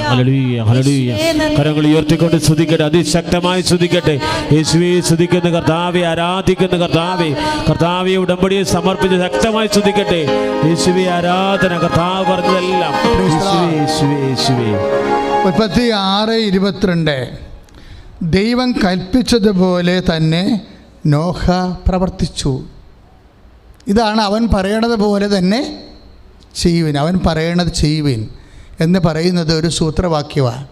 ഹല്ലേലൂയ, ഹല്ലേലൂയ. കരങ്ങൾ ഉയർത്തിക്കൊണ്ട് സ്തുതിക്കട്ടെ, അതിശക്തമായി സ്തുതിക്കട്ടെ. യേശുവേ സ്തുതിക്കുന്ന കർത്താവെ, ആരാധിക്കുന്ന കർത്താവെ, കർത്താവെ ഉടമ്പടിയെ സമർപ്പിച്ച് ശക്തമായി സ്തുതിക്കട്ടെ. യേശുവേ ആരാധന. കർത്താവ് പറഞ്ഞതെല്ലാം ഉൽപ്പത്തി 6:22 ദൈവം കൽപ്പിച്ചതുപോലെ തന്നെ നോഹ പ്രവർത്തിച്ചു. ഇതാണ് അവൻ പറയണത് പോലെ തന്നെ ചെയ്യുവിൻ, അവൻ പറയണത് ചെയ്യുവിൻ എന്ന് പറയുന്നത് ഒരു സൂത്രവാക്യമാണ്.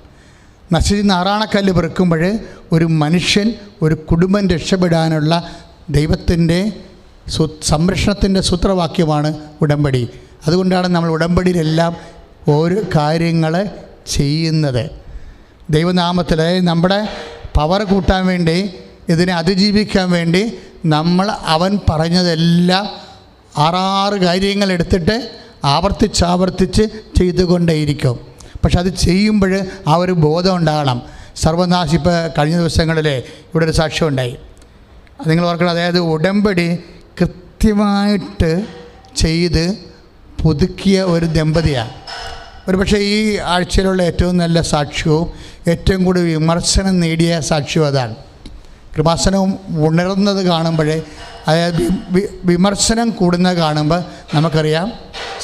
നശിച്ച് നാറാണക്കല്ല് പെറുക്കുമ്പോൾ ഒരു മനുഷ്യൻ, ഒരു കുടുംബം രക്ഷപ്പെടാനുള്ള ദൈവത്തിൻ്റെ സംരക്ഷണത്തിൻ്റെ സൂത്രവാക്യമാണ് ഉടമ്പടി. അതുകൊണ്ടാണ് നമ്മൾ ഉടമ്പടിയിലെല്ലാം ഓരോ കാര്യങ്ങൾ ചെയ്യുന്നത്. ദൈവനാമത്തിൽ നമ്മുടെ പവർ കൂട്ടാൻ വേണ്ടി, ഇതിനെ അതിജീവിക്കാൻ വേണ്ടി അവൻ പറഞ്ഞതെല്ലാം 6 കാര്യങ്ങൾ എടുത്തിട്ട് ആവർത്തിച്ച് ചെയ്തുകൊണ്ടേയിരിക്കും. പക്ഷെ അത് ചെയ്യുമ്പോൾ ആ ഒരു ബോധം ഉണ്ടാകണം. സർവനാശിപ്പ് കഴിഞ്ഞ ദിവസങ്ങളിൽ ഇവിടെ ഒരു സാക്ഷ്യം ഉണ്ടായി. നിങ്ങൾ ഓർക്കണം, അതായത് ഉടമ്പടി കൃത്യമായിട്ട് ചെയ്ത് പുതുക്കിയ ഒരു ദമ്പതിയാണ്. ഒരുപക്ഷെ ഈ ആഴ്ചയിലുള്ള ഏറ്റവും നല്ല സാക്ഷ്യവും ഏറ്റവും കൂടുതൽ വിമർശനം നേടിയ സാക്ഷ്യവും അതാണ്. കൃപാസനവും ഉണർന്നത് കാണുമ്പോഴേ, അതായത് വിമർശനം കൂടുന്നത് കാണുമ്പോൾ നമുക്കറിയാം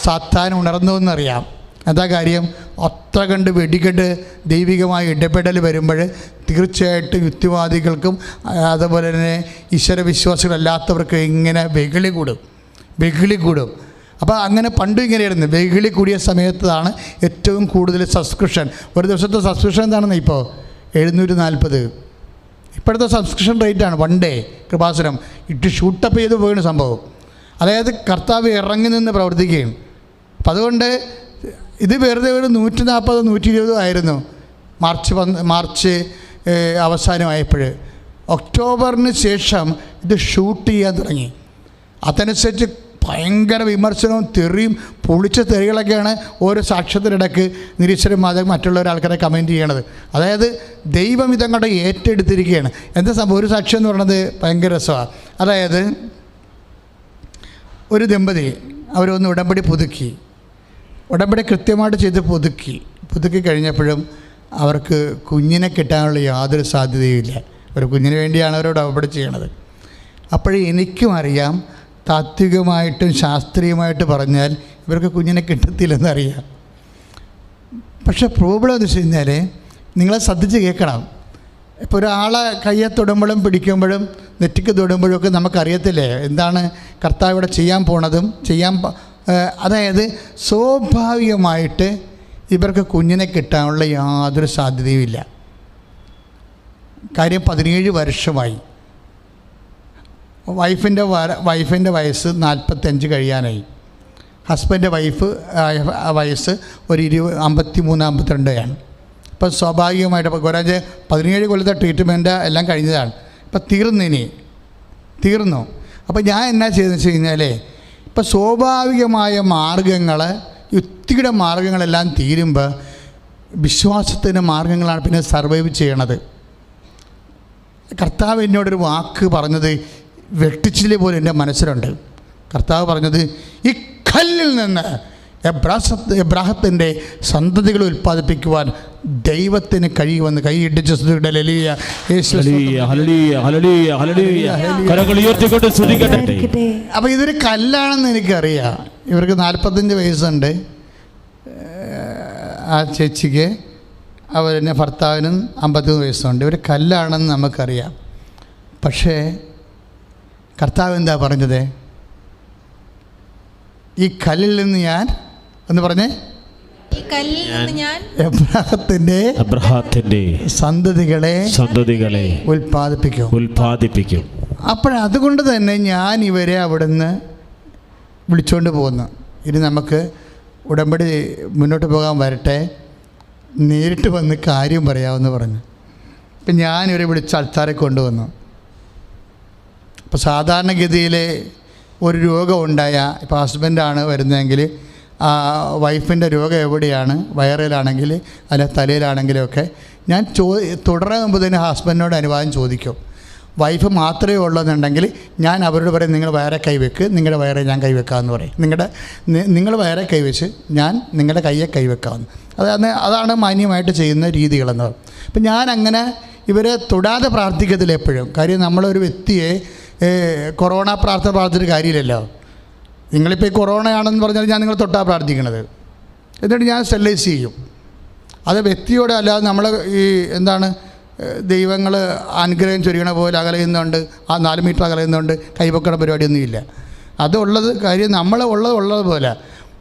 സാത്താൻ ഉണർന്നു എന്നറിയാം. എന്താ കാര്യം? അത്ര കണ്ട് വെടികെട്ട് ദൈവികമായ ഇടപെടൽ വരുമ്പോൾ തീർച്ചയായിട്ടും യുക്തിവാദികൾക്കും അതുപോലെ തന്നെ ഈശ്വരവിശ്വാസികളല്ലാത്തവർക്ക് ഇങ്ങനെ വെകിളി കൂടും. അപ്പോൾ അങ്ങനെ പണ്ടും ഇങ്ങനെയായിരുന്നു. വെകിളി കൂടിയ സമയത്താണ് ഏറ്റവും കൂടുതൽ സബ്സ്ക്രിപ്ഷൻ. ഒരു ദിവസത്തെ സബ്സ്ക്രിപ്ഷൻ എന്താണെന്ന് ഇപ്പോൾ 740. ഇപ്പോഴത്തെ സബ്സ്ക്രിപ്ഷൻ റേറ്റാണ്. 1 ഡേ കൃപാസനം ഇട്ട് ഷൂട്ടപ്പ് ചെയ്ത് പോവുകയാണ് സംഭവം. അതായത് കർത്താവ് ഇറങ്ങി നിന്ന് പ്രവർത്തിക്കുകയും. അപ്പം അതുകൊണ്ട് ഇത് വെറുതെ ഒരു 140 120 ആയിരുന്നു മാർച്ച് അവസാനമായപ്പോൾ. ഒക്ടോബറിന് ശേഷം ഇത് ഷൂട്ട് ചെയ്യാൻ തുടങ്ങി. അതനുസരിച്ച് ഭയങ്കര വിമർശനവും തെറിയും പൊളിച്ച തെറികളൊക്കെയാണ് ഓരോ സാക്ഷ്യത്തിനിടയ്ക്ക് നിരീശ്വരന്മാരും മറ്റുള്ള ആൾക്കാരെ കമൻറ്റ് ചെയ്യണത്. അതായത് ദൈവം ഇതങ്ങോട്ട് ഏറ്റെടുത്തിരിക്കുകയാണ്. എന്താ സംഭവം? ഒരു സാക്ഷ്യം എന്ന് പറയുന്നത് ഭയങ്കര രസമാണ്. അതായത് ഒരു ദമ്പതി അവരൊന്ന് ഉടമ്പടി പുതുക്കി കൃത്യമായിട്ട് ചെയ്ത് പുതുക്കി കഴിഞ്ഞപ്പോഴും അവർക്ക് കുഞ്ഞിനെ കിട്ടാനുള്ള യാതൊരു സാധ്യതയുമില്ല. ഒരു കുഞ്ഞിന് വേണ്ടിയാണ് അവരോട് ഉടമ്പടി ചെയ്യണത്. അപ്പോഴേ എനിക്കും അറിയാം, താത്വികമായിട്ടും ശാസ്ത്രീയമായിട്ട് പറഞ്ഞാൽ ഇവർക്ക് കുഞ്ഞിനെ കിട്ടത്തില്ലെന്നറിയാം. പക്ഷേ പ്രോബ്ലം എന്ന് വെച്ച് കഴിഞ്ഞാൽ നിങ്ങളെ ശ്രദ്ധിച്ച് കേൾക്കണം. ഇപ്പോൾ ഒരാളെ കയ്യെ തൊടുമ്പോഴും പിടിക്കുമ്പോഴും നെറ്റിക്ക് തൊടുമ്പോഴും ഒക്കെ നമുക്കറിയത്തില്ലേ എന്താണ് കർത്താവ് ഇവിടെ ചെയ്യാൻ പോണതും അതായത് സ്വാഭാവികമായിട്ട് ഇവർക്ക് കുഞ്ഞിനെ കിട്ടാനുള്ള യാതൊരു സാധ്യതയുമില്ല. കാര്യം 17 വർഷമായി. വൈഫിൻ്റെ വയസ്സ് 45 കഴിയാനായി. ഹസ്ബൻഡ് വയസ്സ് ഒരു 53-52 ഇപ്പോൾ സ്വാഭാവികമായിട്ട് ഇപ്പോൾ കുറേ 17 കൊല്ലത്തെ ട്രീറ്റ്മെൻറ്റ് എല്ലാം കഴിഞ്ഞതാണ്. ഇപ്പം തീർന്നു. അപ്പോൾ ഞാൻ എന്നാ ചെയ്തെന്ന് വെച്ച് കഴിഞ്ഞാൽ ഇപ്പോൾ സ്വാഭാവികമായ മാർഗങ്ങൾ, യുക്തിയുടെ മാർഗങ്ങളെല്ലാം തീരുമ്പോൾ വിശ്വാസത്തിൻ്റെ മാർഗങ്ങളാണ് പിന്നെ സർവൈവ് ചെയ്യണത്. കർത്താവ് എന്നോടൊരു വാക്ക് പറഞ്ഞത് വെട്ടിച്ചില് പോലെ എൻ്റെ മനസ്സിലുണ്ട്. കർത്താവ് പറഞ്ഞത് ഈ കല്ലിൽ നിന്ന് എബ്രാഹത്തിൻ്റെ സന്തതികൾ ഉൽപ്പാദിപ്പിക്കുവാൻ ദൈവത്തിന് കഴിയുമെന്ന് കൈയിടിച്ച് അപ്പോൾ ഇതൊരു കല്ലാണെന്ന് എനിക്കറിയാം. ഇവർക്ക് 45 വയസ്സുണ്ട്. ആ ചേച്ചിക്ക് അവരെന്നെ ഭർത്താവിനും 53 വയസ്സുണ്ട്. ഇവർ കല്ലാണെന്ന് നമുക്കറിയാം. പക്ഷേ കർത്താവ് എന്താ പറഞ്ഞത്? ഈ കല്ലിൽ നിന്ന് ഞാൻ എന്ന് പറഞ്ഞേ എബ്രാഹത്തിന്റെ സന്തതികളെ ഉൽപ്പാദിപ്പിക്കും. അപ്പോഴതുകൊണ്ട് തന്നെ ഞാൻ ഇവരെ അവിടുന്ന് വിളിച്ചുകൊണ്ട് പോകുന്നു. ഇനി നമുക്ക് ഉടമ്പടി മുന്നോട്ട് പോകാൻ വരട്ടെ, നേരിട്ട് വന്ന് കാര്യം പറയാമെന്ന് പറഞ്ഞു. ഇപ്പം ഞാനിവരെ വിളിച്ച് അൾത്താരെ കൊണ്ടുവന്നു. അപ്പോൾ സാധാരണഗതിയിൽ ഒരു രോഗം ഉണ്ടായാൽ ഇപ്പോൾ ഹസ്ബൻഡാണ് വരുന്നതെങ്കിൽ വൈഫിൻ്റെ രോഗം എവിടെയാണ്, വയറിലാണെങ്കിൽ അല്ല തലയിലാണെങ്കിലുമൊക്കെ ഞാൻ തുടരെ മുമ്പ് തന്നെ ഹസ്ബൻഡിനോട് അനുവാദം ചോദിക്കും. വൈഫ് മാത്രമേ ഉള്ളതെന്നുണ്ടെങ്കിൽ ഞാൻ അവരോട് പറയും നിങ്ങൾ വയറെ കൈവെക്ക്, നിങ്ങളുടെ വയറെ ഞാൻ കൈവെക്കാമെന്ന് പറയും. നിങ്ങൾ വയറെ കൈവച്ച് ഞാൻ നിങ്ങളുടെ കയ്യെ കൈവെക്കാമെന്ന്. അതാണ് മാന്യമായിട്ട് ചെയ്യുന്ന രീതികളെന്ന് പറയും. അപ്പം ഞാൻ അങ്ങനെ ഇവരെ തൊടാതെ പ്രാർത്ഥിക്കത്തില്ല എപ്പോഴും. കാര്യം നമ്മളൊരു വ്യക്തിയെ കൊറോണ പ്രാർത്ഥിച്ചിട്ട് കാര്യമില്ലല്ലോ. നിങ്ങളിപ്പോൾ ഈ കൊറോണയാണെന്ന് പറഞ്ഞാൽ ഞാൻ നിങ്ങൾ തൊട്ടാ പ്രാർത്ഥിക്കണത്. എന്നിട്ട് ഞാൻ സ്റ്റെറിലൈസ് ചെയ്യും. അത് വ്യക്തിയോടെ അല്ലാതെ നമ്മൾ ഈ എന്താണ് ദൈവങ്ങൾ അനുഗ്രഹം ചൊരിയണ പോലെ അകലയുന്നുണ്ട്, ആ 4 മീറ്റർ അകലയുന്നുണ്ട്, കൈവെക്കണ പരിപാടിയൊന്നുമില്ല. അതുള്ളത് കാര്യം ഉള്ളതുപോലെ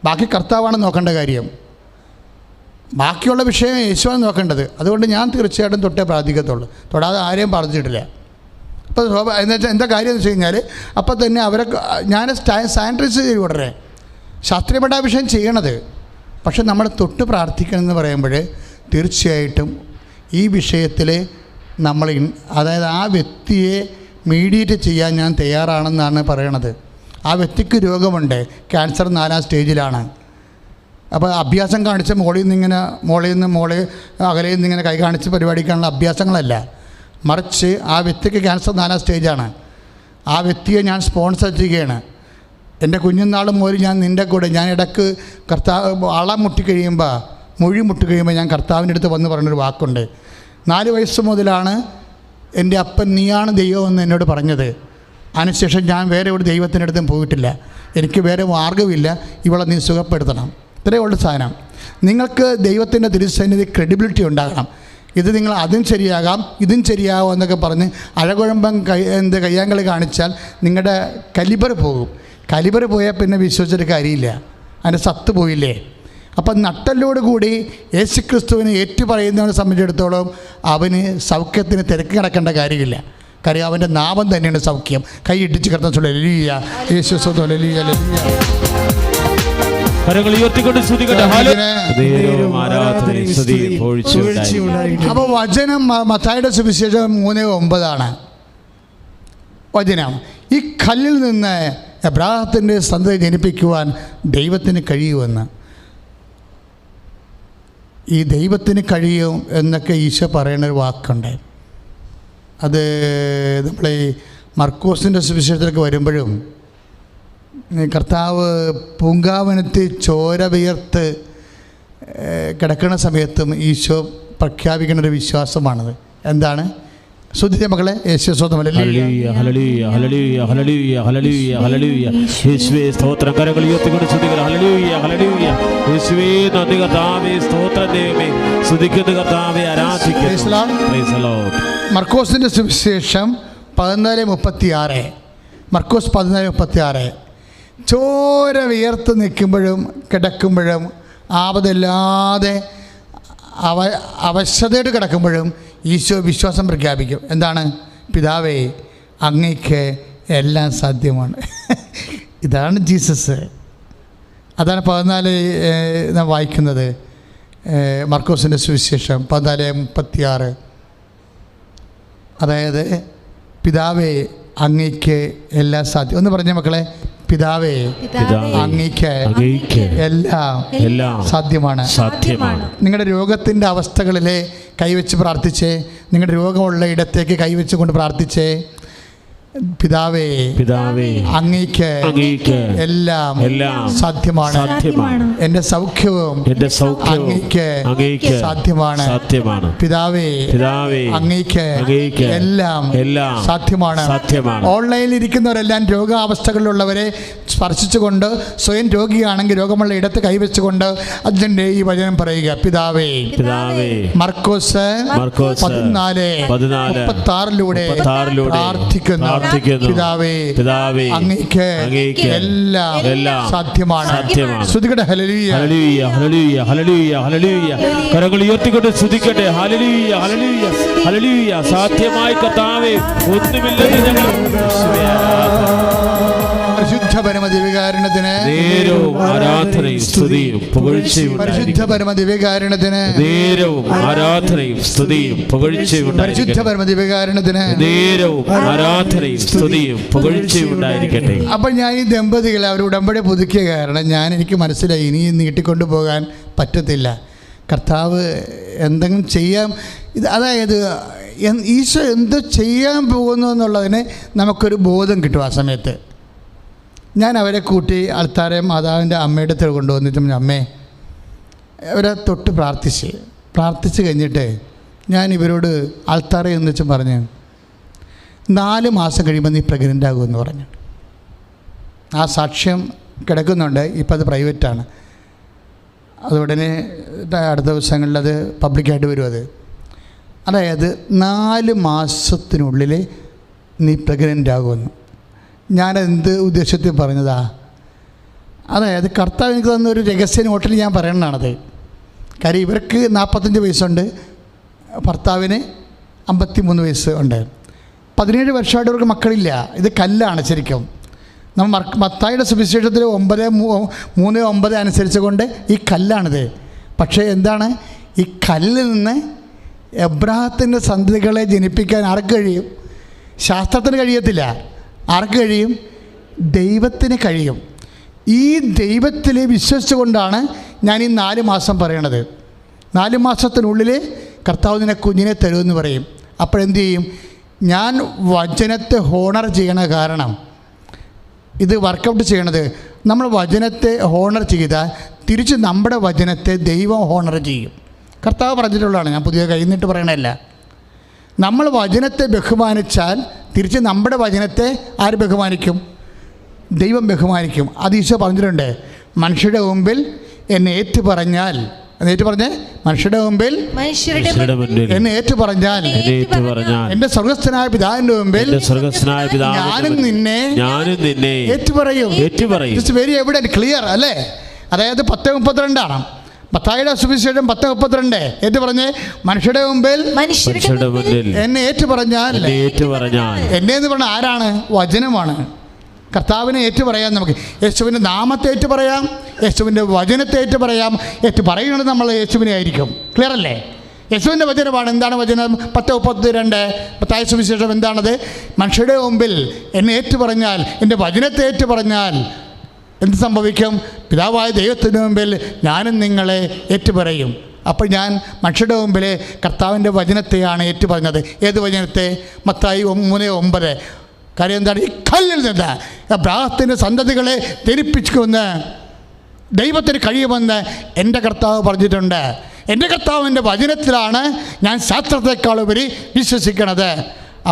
ബാക്കി കർത്താവാണ് നോക്കേണ്ട കാര്യം. ബാക്കിയുള്ള വിഷയം യേശുവാണ് നോക്കേണ്ടത്. അതുകൊണ്ട് ഞാൻ തീർച്ചയായിട്ടും തൊട്ടേ പ്രാർത്ഥിക്കത്തുള്ളൂ, തൊടാതെ ആരെയും പ്രാർത്ഥിച്ചിട്ടില്ല. അപ്പോൾ എന്താ കാര്യം എന്ന് വെച്ച് കഴിഞ്ഞാൽ അപ്പം തന്നെ അവരെ ഞാൻ സാനിറ്റൈസ് ചെയ്ത് വിടറേ ശാസ്ത്രീയപ്പെട്ട വിഷയം ചെയ്യണത്. പക്ഷെ നമ്മൾ തൊട്ട് പ്രാർത്ഥിക്കണമെന്ന് പറയുമ്പോൾ തീർച്ചയായിട്ടും ഈ വിഷയത്തിൽ നമ്മൾ അതായത് ആ വ്യക്തിയെ മീഡിയേറ്റ് ചെയ്യാൻ ഞാൻ തയ്യാറാണെന്നാണ് പറയണത്. ആ വ്യക്തിക്ക് രോഗമുണ്ട്, ക്യാൻസർ 4ാം സ്റ്റേജിലാണ്. അപ്പോൾ അഭ്യാസം കാണിച്ച് മോളിൽ നിന്ന് അകലയിൽ നിന്ന് ഇങ്ങനെ കൈ കാണിച്ച് പരിപാടിക്കാനുള്ള അഭ്യാസങ്ങളല്ല, മറിച്ച് ആ വ്യക്തിക്ക് ക്യാൻസർ 4ാം സ്റ്റേജാണ്. ആ വ്യക്തിയെ ഞാൻ സ്പോൺസർ ചെയ്യുകയാണ്. എൻ്റെ കുഞ്ഞുനാളും മുതൽ ഞാൻ നിൻ്റെ കൂടെ, ഞാൻ ഇടയ്ക്ക് മൊഴി മുട്ടിക്കഴിയുമ്പോൾ ഞാൻ കർത്താവിൻ്റെ അടുത്ത് വന്ന് പറഞ്ഞൊരു വാക്കുണ്ട്. 4 വയസ്സ് മുതലാണ് എൻ്റെ അപ്പൻ നീയാണ് ദൈവമെന്ന് എന്നോട് പറഞ്ഞത്. അതിനുശേഷം ഞാൻ വേറെ ഒരു ദൈവത്തിൻ്റെ അടുത്തും പോയിട്ടില്ല. എനിക്ക് വേറെ മാർഗ്ഗമില്ല, ഇവളെ നീ സുഖപ്പെടുത്തണം. ഇത്രയേ ഉള്ള സാധനം. നിങ്ങൾക്ക് ദൈവത്തിൻ്റെ തിരുസന്നിധി ക്രെഡിബിലിറ്റി ഉണ്ടാകണം. ഇത് നിങ്ങൾ അതും ശരിയാകാം ഇതും ശരിയാകാം എന്നൊക്കെ പറഞ്ഞ് അഴകുഴമ്പം കയ്യാങ്കളി കാണിച്ചാൽ നിങ്ങളുടെ കലിബർ പോകും. കലിബർ പോയാൽ പിന്നെ വിശ്വസിച്ചിട്ട് കാര്യമില്ല, അതിൻ്റെ സത്ത് പോയില്ലേ. അപ്പം നട്ടലോടുകൂടി യേശുക്രിസ്തുവിനെ ഏറ്റുപറയുന്നവനെ സംബന്ധിച്ചിടത്തോളം അവന് സൗഖ്യത്തിന് തിരക്ക് കിടക്കേണ്ട കാര്യമില്ല. കാര്യം അവൻ്റെ നാമം തന്നെയാണ് സൗഖ്യം. കൈ ഇടിച്ച് കിടന്ന ഹല്ലേലൂയ, യേശു സ്തോത്രം, ഹല്ലേലൂയ, ഹല്ലേലൂയ. അപ്പോൾ വചനം മത്തായിയുടെ സുവിശേഷം 3:9 വചനം. ഈ കല്ലിൽ നിന്ന് എബ്രാഹത്തിൻ്റെ സന്തതി ജനിപ്പിക്കുവാൻ ദൈവത്തിന് കഴിയുമെന്ന്. ഈ ദൈവത്തിന് കഴിയും എന്നൊക്കെ ഈശോ പറയുന്നൊരു വാക്കുണ്ട്. അത് നമ്മൾ ഈ മർക്കോസിൻ്റെ സുവിശേഷത്തിലേക്ക് വരുമ്പോഴും കർത്താവ് പൂങ്കാവനത്തിൽ ചോര വിയർത്ത് കിടക്കുന്ന സമയത്തും ഈശോ പ്രഖ്യാപിക്കുന്നൊരു വിശ്വാസമാണത്. എന്താണ്? ശ്രദ്ധിച്ച മക്കളെ, യേശു സ്തോത്രം, ഹല്ലേലൂയ, ഹല്ലേലൂയ, ഹല്ലേലൂയ, ഹല്ലേലൂയ, ഹല്ലേലൂയ, ഹല്ലേലൂയ. യേശുവേ സ്തോത്രം. കരങ്ങൾ ഉയർത്തിക്കൊണ്ട് സ്തുതിക്കുക. ഹല്ലേലൂയ, ഹല്ലേലൂയ. യേശുവേ നന്ദി കർത്താവേ, സ്തോത്രം ദൈവമേ, സ്തുതിക്കുന്നു കർത്താവേ, ആരാധിക്കുന്നു. Praise the Lord. മർക്കോസിൻ്റെ സുവിശേഷം 14:36. മർക്കോസ് 14:36. ചോര വിയർത്ത് നിൽക്കുമ്പോഴും കിടക്കുമ്പോഴും ആപതില്ലാതെ അവശതയോട് കിടക്കുമ്പോഴും ഈശോ വിശ്വാസം പ്രഖ്യാപിക്കും. എന്താണ്? പിതാവേ, അങ്ങയ്ക്ക് എല്ലാം സാധ്യമാണ്. ഇതാണ് ജീസസ്. അതാണ് 14 നാം വായിക്കുന്നത്. മർക്കോസിൻ്റെ സുവിശേഷം 14:36. അതായത് പിതാവേ, അങ്ങയ്ക്ക് എല്ലാം സാധ്യം. ഒന്ന് പറഞ്ഞ മക്കളെ, പിതാവേ, അങ്ങയ്ക്ക് എല്ലാം സാധ്യമാണ്. നിങ്ങളുടെ രോഗത്തിൻ്റെ അവസ്ഥകളിലെ കൈവച്ച് പ്രാർത്ഥിച്ചേ. നിങ്ങളുടെ രോഗമുള്ള ഇടത്തേക്ക് കൈവച്ച് കൊണ്ട് പ്രാർത്ഥിച്ചേ. പിതാവേ, അങ്ങയ്ക്ക് എല്ലാം സാധ്യമാണ്. എൻ്റെ സൗഖ്യവും അങ്ങയ്ക്ക് സാധ്യമാണ്. പിതാവേ, അങ്ങയ്ക്ക് എല്ലാം സാധ്യമാണ്. ഓൺലൈനിൽ ഇരിക്കുന്നവരെല്ലാം രോഗാവസ്ഥകളിലുള്ളവരെ സ്പർശിച്ചുകൊണ്ട് സ്വയം രോഗിയാണെങ്കിൽ രോഗമുള്ള ഇടത്ത് കൈവച്ചുകൊണ്ട് അതിൻ്റെ ഈ വചനം പറയുക. പിതാവേ, മർക്കോസ് 14:36 പ്രാർത്ഥിക്കുന്നു. പിതാവേ, അങ്ങയ്ക്ക് എല്ലാം സാധ്യമാണ്. ശ്രുതിക്കട്ടെ, ഹല്ലേലൂയ, ഹല്ലേലൂയ, ഹല്ലേലൂയ, ഹല്ലേലൂയ, ഹല്ലേലൂയ. കരങ്ങൾ ഉയർത്തിക്കൊണ്ട് സ്തുതിക്കട്ടെ. ഹല്ലേലൂയ, ഹല്ലേലൂയ, ഹല്ലേലൂയ. സാധ്യമായി കർത്താവേ, ഒന്നുമില്ലെന്ന് ഞങ്ങൾ പരിശുദ്ധ പരമദിവ്യകാരുണ്യത്തിന് നേരവും ആരാധനയും സ്തുതിയും പുകഴ്ചയും. പരിശുദ്ധ പരമദിവ്യകാരുണ്യത്തിന് നേരവും ആരാധനയും സ്തുതിയും പുകഴ്ചയും. പരിശുദ്ധ പരമദിവ്യകാരുണ്യത്തിന് നേരവും ആരാധനയും സ്തുതിയും പുകഴ്ചയും ഉണ്ടായിരിക്കട്ടെ. അപ്പോൾ ഞാൻ ഈ ദമ്പതികളെ അവർ ഉടമ്പടി പുതുക്കിയ കാരണം എനിക്ക് മനസ്സിലായി ഇനി നീട്ടിക്കൊണ്ടു പോകാൻ പറ്റത്തില്ല. കർത്താവ് എന്തെങ്കിലും ചെയ്യാം. അതായത് ഈശോ എന്തോ ചെയ്യാൻ പോകുന്നു എന്നുള്ളതിന് നമുക്കൊരു ബോധം കിട്ടും. ആ സമയത്ത് ഞാൻ അവരെ കൂട്ടി ആൾത്താരെ മാതാവിൻ്റെ അമ്മയുടെ അടുത്ത് കൊണ്ടുവന്നിട്ടും, അമ്മേ, അവരെ തൊട്ട് പ്രാർത്ഥിച്ച് കഴിഞ്ഞിട്ട് ഞാൻ ഇവരോട് ആൾത്താരെ എന്ന് വെച്ചും പറഞ്ഞു, 4 മാസം കഴിയുമ്പോൾ നീ പ്രഗ്നൻ്റ് ആകുമെന്ന് പറഞ്ഞു. ആ സാക്ഷ്യം കിടക്കുന്നുണ്ട്. ഇപ്പോൾ അത് പ്രൈവറ്റാണ്. അത് ഉടനെ അടുത്ത ദിവസങ്ങളിൽ അത് പബ്ലിക്കായിട്ട് വരും. അതായത് 4 മാസത്തിനുള്ളിൽ നീ പ്രഗ്നൻ്റ് ആകുമെന്ന്. ഞാനെന്ത് ഉദ്ദേശത്തിൽ പറഞ്ഞതാ? അതായത് കർത്താവ് എനിക്ക് തന്നൊരു രഹസ്യ നോട്ടിൽ ഞാൻ പറയണതാണത്. കാര്യം ഇവർക്ക് 45 വയസ്സുണ്ട്, ഭർത്താവിന് 53 വയസ്സ് ഉണ്ട്. 17 വർഷമായിട്ട് അവർക്ക് മക്കളില്ല. ഇത് കല്ലാണ് ശരിക്കും. നമ്മൾ മത്തായിയുടെ സുവിശേഷത്തിൽ 9:3-9 അനുസരിച്ച് കൊണ്ട് ഈ കല്ലാണിത്. പക്ഷേ എന്താണ്? ഈ കല്ലിൽ നിന്ന് എബ്രാഹത്തിൻ്റെ സന്തതികളെ ജനിപ്പിക്കാൻ ആർക്ക് കഴിയും? ശാസ്ത്രത്തിന് കഴിയത്തില്ല. ആർക്ക് കഴിയും? ദൈവത്തിന് കഴിയും. ഈ ദൈവത്തിൽ വിശ്വസിച്ചുകൊണ്ടാണ് ഞാൻ ഈ 4 മാസം പറയണത്. 4 മാസത്തിനുള്ളിൽ കർത്താവ് നിന്നെ കുഞ്ഞിനെ തരുമെന്ന് പറയും. അപ്പോഴെന്ത് ചെയ്യും? ഞാൻ വചനത്തെ ഹോണർ ചെയ്യണ കാരണം ഇത് വർക്കൗട്ട് ചെയ്യണത്, നമ്മൾ വചനത്തെ ഹോണർ ചെയ്താൽ തിരിച്ച് നമ്മുടെ വചനത്തെ ദൈവം ഹോണർ ചെയ്യും. കർത്താവ് പറഞ്ഞിട്ടുള്ളതാണ്, ഞാൻ പുതിയ കൈന്നിട്ട് പറയണതല്ല. നമ്മൾ വചനത്തെ ബഹുമാനിച്ചാൽ തിരിച്ച് നമ്മുടെ വചനത്തെ ആര് ബഹുമാനിക്കും? ദൈവം ബഹുമാനിക്കും. അത് ഈശോ പറഞ്ഞിട്ടുണ്ട്. മനുഷ്യരുടെ മുമ്പിൽ എന്നെ ഏറ്റു പറഞ്ഞാൽ, ഏറ്റു പറഞ്ഞേ, മനുഷ്യരുടെ മുമ്പിൽ എന്നെ ഏറ്റു പറഞ്ഞാൽ എൻ്റെ സ്വർഗസ്ഥനായ പിതാവിന്റെ മുമ്പിൽ ഞാനും നിന്നെ ഏറ്റുപറയും. ഇറ്റ്സ് വെരി എവിഡന്റ്, ക്ലിയർ അല്ലേ? അതായത് 10:32 മത്തായിയുടെ സുവിശേഷം 10:32 ഏറ്റു പറഞ്ഞേ, മനുഷ്യരുടെ മുമ്പിൽ എന്നെ ഏറ്റു പറഞ്ഞാൽ. എന്നെ എന്ന് പറഞ്ഞാൽ ആരാണ്? വചനമാണ്. കർത്താവിനെ ഏറ്റു പറയാം. നമുക്ക് യേശുവിൻ്റെ നാമത്തെ ഏറ്റു പറയാം, യേശുവിൻ്റെ വചനത്തെ ഏറ്റു പറയാം. ഏറ്റു പറയുന്നത് നമ്മൾ യേശുവിനെ ആയിരിക്കും. ക്ലിയർ അല്ലേ? യേശുവിൻ്റെ വചനമാണ്. എന്താണ് വചനം? 10:32 മത്തായി സുവിശേഷം എന്താണത്? മനുഷ്യരുടെ മുമ്പിൽ എന്നെ ഏറ്റു പറഞ്ഞാൽ, എൻ്റെ വചനത്തെ ഏറ്റു പറഞ്ഞാൽ എന്ത് സംഭവിക്കും? പിതാവായ ദൈവത്തിൻ്റെ മുമ്പിൽ ഞാനും നിങ്ങളെ ഏറ്റുപറയും. അപ്പോൾ ഞാൻ മനുഷ്യരുടെ മുമ്പിൽ കർത്താവിൻ്റെ വചനത്തെയാണ് ഏറ്റു പറഞ്ഞത്. ഏത് വചനത്തെ? മത്തായി 3:9. കാര്യം എന്താണ്? ഈ കല്ലിൽ നിന്ന് അബ്രാഹത്തിൻ്റെ സന്തതികളെ ധരിപ്പിക്കുമെന്ന് ദൈവത്തിന് കഴിയുമെന്ന് എൻ്റെ കർത്താവ് പറഞ്ഞിട്ടുണ്ട്. എൻ്റെ കർത്താവിൻ്റെ വചനത്തിലാണ് ഞാൻ ശാസ്ത്രത്തെക്കാളുപരി വിശ്വസിക്കണത്.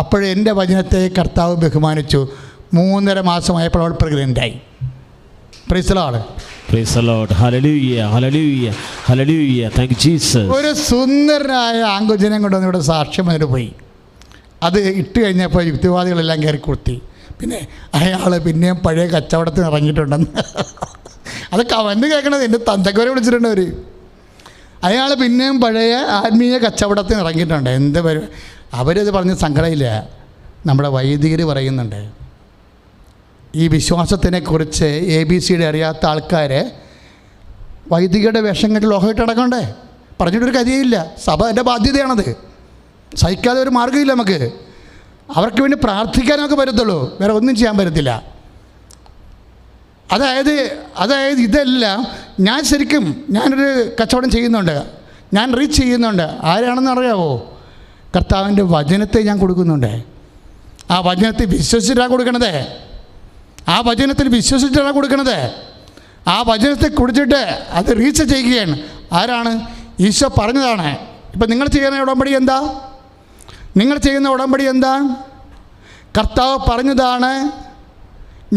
അപ്പോഴെൻ്റെ വചനത്തെ കർത്താവ് ബഹുമാനിച്ചു. 3.5 മാസമായപ്പോൾ അവൾ പ്രഗ്നൻ്റായി. Praise the Lord. Praise the Lord. Hallelujah. Hallelujah. Hallelujah. Thank you, Jesus. ഒരു സുന്ദരനായ ആൺകുഞ്ഞിനെ കൊണ്ടുവന്ന് ഇവിടെ സാക്ഷ്യം അതിന് പോയി. അത് ഇട്ട് കഴിഞ്ഞപ്പോൾ യുക്തിവാദികളെല്ലാം കയറി കുത്തി. പിന്നെ അയാൾ പിന്നെയും പഴയ കച്ചവടത്തിന് ഇറങ്ങിയിട്ടുണ്ടെന്ന്. അതൊക്കെ അവന് കേൾക്കണത്. എൻ്റെ തന്തക്കോരെ വിളിച്ചിട്ടുണ്ട് അവർ. അയാൾ പിന്നെയും പഴയ ആത്മീയ കച്ചവടത്തിന് ഇറങ്ങിയിട്ടുണ്ട്. എന്ത് അവരത് പറഞ്ഞ് സങ്കടമില്ല. നമ്മുടെ വൈദികർ പറയുന്നുണ്ട്, ഈ വിശ്വാസത്തിനെക്കുറിച്ച് ABCD അറിയാത്ത ആൾക്കാർ വൈദികരുടെ വേഷം കെട്ടി ലോഹമായിട്ട് അടക്കണ്ടേ? പറഞ്ഞിട്ടൊരു കാര്യമില്ല. സഭ എൻ്റെ ബാധ്യതയാണത്. സഹിക്കാതെ ഒരു മാർഗ്ഗമില്ല നമുക്ക്. അവർക്ക് വേണ്ടി പ്രാർത്ഥിക്കാൻ നമുക്ക് പറ്റത്തുള്ളൂ, വേറെ ഒന്നും ചെയ്യാൻ പറ്റത്തില്ല. അതായത് ഇതെല്ലാം ഞാൻ ശരിക്കും ഞാനൊരു കച്ചവടം ചെയ്യുന്നുണ്ട്, ഞാൻ റീച്ച് ചെയ്യുന്നുണ്ട്. ആരാണെന്ന് അറിയാവോ? കർത്താവിൻ്റെ വചനത്തെ ഞാൻ കൊടുക്കുന്നുണ്ട്. ആ വചനത്തെ വിശ്വസിച്ചിട്ടാണ് കൊടുക്കണത്. ആ വചനത്തിൽ വിശ്വസിച്ചിട്ടാണ് കൊടുക്കണത്. ആ വചനത്തെ കുടിച്ചിട്ട് അത് റീച്ച് ചെയ്യുകയാണ്. ആരാണ്? ഈശോ പറഞ്ഞതാണ്. ഇപ്പം നിങ്ങൾ ചെയ്യുന്ന ഉടമ്പടി എന്താ? നിങ്ങൾ ചെയ്യുന്ന ഉടമ്പടി എന്താ? കർത്താവ് പറഞ്ഞതാണ്.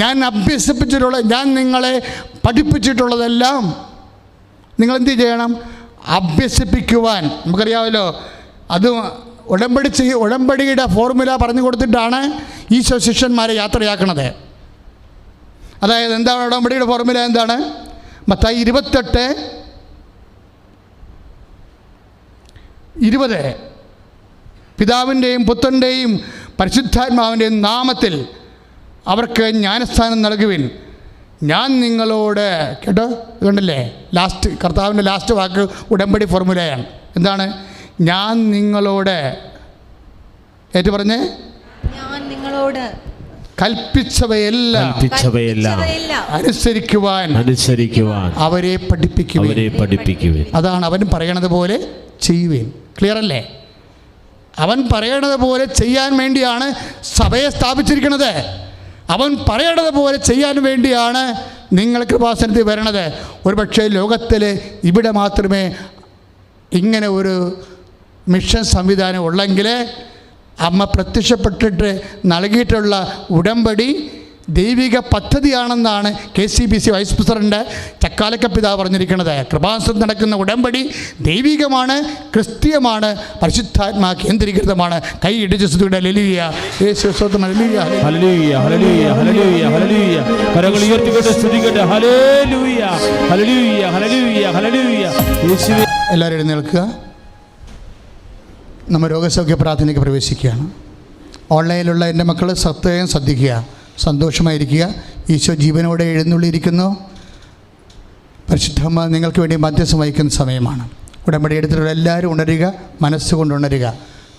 ഞാൻ അഭ്യസിപ്പിച്ചിട്ടുള്ള, ഞാൻ നിങ്ങളെ പഠിപ്പിച്ചിട്ടുള്ളതെല്ലാം നിങ്ങളെന്ത് ചെയ്യണം? അഭ്യസിപ്പിക്കുവാൻ. നമുക്കറിയാമല്ലോ, അത് ഉടമ്പടിയുടെ ഫോർമുല പറഞ്ഞു കൊടുത്തിട്ടാണ് ഈശോ ശിഷ്യന്മാരെ യാത്രയാക്കണത്. അതായത് എന്താണ് ഉടമ്പടിയുടെ ഫോർമുല? എന്താണ്? മത്തായി 28:20 പിതാവിൻ്റെയും പുത്രൻ്റെയും പരിശുദ്ധാത്മാവിൻ്റെയും നാമത്തിൽ അവർക്ക് ജ്ഞാനസ്ഥാനം നൽകുവിൻ. ഞാൻ നിങ്ങളോട്, കേട്ടോ, ഇതുണ്ടല്ലേ ലാസ്റ്റ്, കർത്താവിൻ്റെ ലാസ്റ്റ് വാക്ക് ഉടമ്പടി ഫോർമുലയാണ്. എന്താണ്? ഞാൻ നിങ്ങളോട് ഏറ്റു പറഞ്ഞേ, ഞാൻ നിങ്ങളോട് കൽപ്പിച്ചവയെല്ലാം അനുസരിക്കുവാൻ അവരെ പഠിപ്പിക്കുവിൻ. അതാണ് അവൻ പറയണത് പോലെ ചെയ്യുവിൻ. ക്ലിയർ അല്ലേ? അവൻ പറയണത് പോലെ ചെയ്യാൻ വേണ്ടിയാണ് സഭയെ സ്ഥാപിച്ചിരിക്കുന്നത്. അവൻ പറയണത് പോലെ ചെയ്യാൻ വേണ്ടിയാണ് നിങ്ങൾ കൃപാസനത്തിൽ വരണത്. ഒരുപക്ഷെ ലോകത്തിൽ ഇവിടെ മാത്രമേ ഇങ്ങനെ ഒരു മിഷൻ സംവിധാനം ഉള്ളെങ്കിൽ അമ്മ പ്രത്യക്ഷപ്പെട്ടിട്ട് നൽകിയിട്ടുള്ള ഉടമ്പടി ദൈവിക പദ്ധതിയാണെന്നാണ് KCBC വൈസ് പ്രസിഡന്റ് ചക്കാലക്ക പിതാവ് പറഞ്ഞിരിക്കുന്നത്. കൃപാസനത്തിൽ നടക്കുന്ന ഉടമ്പടി ദൈവികമാണ്, ക്രിസ്തീയമാണ്, പരിശുദ്ധാത്മാ കേന്ദ്രീകൃതമാണ്. കൈ ഇടിച്ച് സ്തുതിയുടെ ഹല്ലേലൂയ, യേശു സ്തോത്രം, ഹല്ലേലൂയ, ഹല്ലേലൂയ, ഹല്ലേലൂയ, ഹല്ലേലൂയ, ഹല്ലേലൂയ. കരങ്ങൾ ഉയർത്തിക്കൊണ്ട് സ്തുതിക്കട്ടെ. ഹല്ലേലൂയ, ഹല്ലേലൂയ, ഹല്ലേലൂയ, ഹല്ലേലൂയ. യേശുവേ. എല്ലാവരും എഴുന്നേൽക്കുക. നമ്മൾ രോഗസൗഖ്യ പ്രാർത്ഥനയ്ക്ക് പ്രവേശിക്കുകയാണ്. ഓൺലൈനിലുള്ള എൻ്റെ മക്കൾ സത്യം ശ്രദ്ധിക്കുക, സന്തോഷമായിരിക്കുക. ഈശോ ജീവനോടെ എഴുന്നള്ളിയിരിക്കുന്നു. പരിശുദ്ധമ്മ നിങ്ങൾക്ക് വേണ്ടി മധ്യസ്ഥം വഹിക്കുന്ന സമയമാണ്. ഉടമ്പടി എടുത്തിട്ടുള്ള എല്ലാവരും ഉണരുക, മനസ്സുകൊണ്ട് ഉണരുക.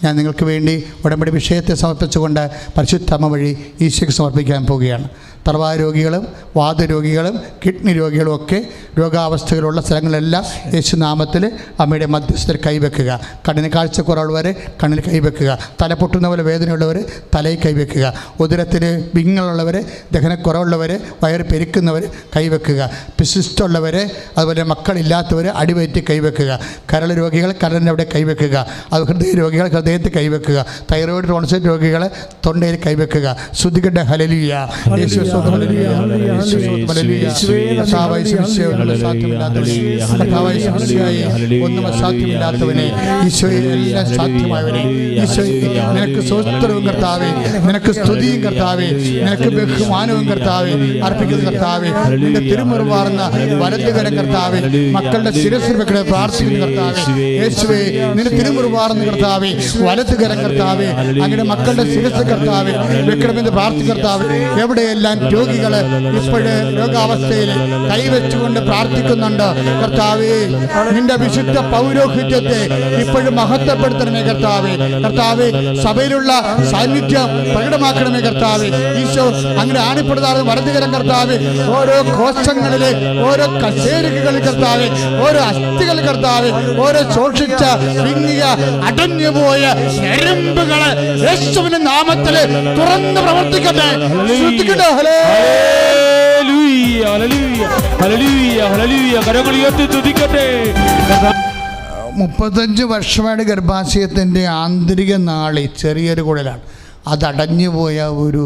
ഞാൻ നിങ്ങൾക്ക് വേണ്ടി ഉടമ്പടി വിഷയത്തെ സമർപ്പിച്ചുകൊണ്ട് പരിശുദ്ധമ്മ വഴി ഈശോയ്ക്ക് സമർപ്പിക്കാൻ പോവുകയാണ്. തറവായ രോഗികളും വാതരോഗികളും കിഡ്നി രോഗികളും ഒക്കെ രോഗാവസ്ഥകളുള്ള സ്ഥലങ്ങളെല്ലാം യേശുനാമത്തിൽ അമ്മയുടെ മധ്യസ്ഥത്തിൽ കൈവെക്കുക. കണ്ണിന് കാഴ്ചക്കുറവുള്ളവർ കണ്ണിന് കൈവെക്കുക. തല പൊട്ടുന്ന പോലെ വേദനയുള്ളവർ തലയിൽ കൈവെക്കുക. ഉദരത്തിന് വിങ്ങലുള്ളവർ, ദഹനക്കുറവുള്ളവർ, വയറ് പെരുക്കുന്നവർ കൈവെക്കുക. പിസിസ്റ്റുള്ളവർ, അതുപോലെ മക്കളില്ലാത്തവർ അടിവയറ്റി കൈവെക്കുക. കരൾ രോഗികൾ കരളിൻ്റെ അവിടെ കൈവെക്കുക. അത് ഹൃദയ രോഗികൾ ഹൃദയത്തിൽ കൈവെക്കുക. തൈറോയ്ഡ് ടോൺസിൽ രോഗികൾ തൊണ്ടയിൽ കൈവെക്കുക. ശ്രുതികട്ടെ ഹല്ലേലൂയ, യേശു ഒന്നും അസാധ്യമില്ലാത്തവനെ, ഈശോയെ എല്ലാം സാധ്യമായവനെ, ഈശോയെ നിനക്ക് സ്തോത്രവും കർത്താവേ, നിനക്ക് സ്തുതിയും കർത്താവേ, നിനക്ക് ബഹുമാനവും കർത്താവേ അർപ്പിക്കുന്ന കർത്താവേ. നിന്റെ തിരുമുറിവാർന്ന വലതുകരം കർത്താവേ മക്കളുടെ ശിരസിൽ വെക്കണേ പ്രാർത്ഥിക്കുന്ന കർത്താവേ. യേശുവേ നിന്റെ തിരുമുറിവാർന്ന കർത്താവേ വലതുകരം കർത്താവേ അങ്ങനെ മക്കളുടെ ശിരസ് കർത്താവേ വെക്കണമെന്ന് പ്രാർത്ഥിക്കുന്ന കർത്താവേ. എവിടെയെല്ലാം രോഗികള് ഇപ്പോഴ് രോഗാവസ്ഥയിൽ കൈവച്ചുകൊണ്ട് പ്രാർത്ഥിക്കുന്നുണ്ട് കർത്താവേ, നിന്റെ വിശുദ്ധ പൗരോഹിത്യത്തെ ഇപ്പോഴും മഹത്വപ്പെടുത്തണമേ കർത്താവേ. കർത്താവേ സഭയിലുള്ള സാന്നിധ്യം പ്രകടമാക്കണമേ കർത്താവേ. ഈശോ അങ്ങനെ ആണിപ്പെടുത്താറ് വലതുകരം കർത്താവേ ഓരോ കോശങ്ങളിലെ ഓരോ കശേരുകളിൽ കർത്താവേ, ഓരോ അസ്ഥികൾ കർത്താവേ, ഓരോ ശോഷിച്ച വിങ്ങിയ അടഞ്ഞുപോയ ഞരമ്പുകള് യേശുവിന്റെ നാമത്തില് തുറന്ന് പ്രവർത്തിക്കട്ടെ. ശ്രദ്ധിക്കട്ടെ. ഹല്ലേലൂയ ഹല്ലേലൂയ ഹല്ലേലൂയ ഹല്ലേലൂയ. കരങ്ങൾ ഉയർത്തി സ്തുതിക്കട്ടെ. 35 വർഷമായിട്ട് ഗർഭാശയത്തിൻ്റെ ആന്തരിക നാളി ചെറിയൊരു കുഴലാണ്, അതടഞ്ഞുപോയ ഒരു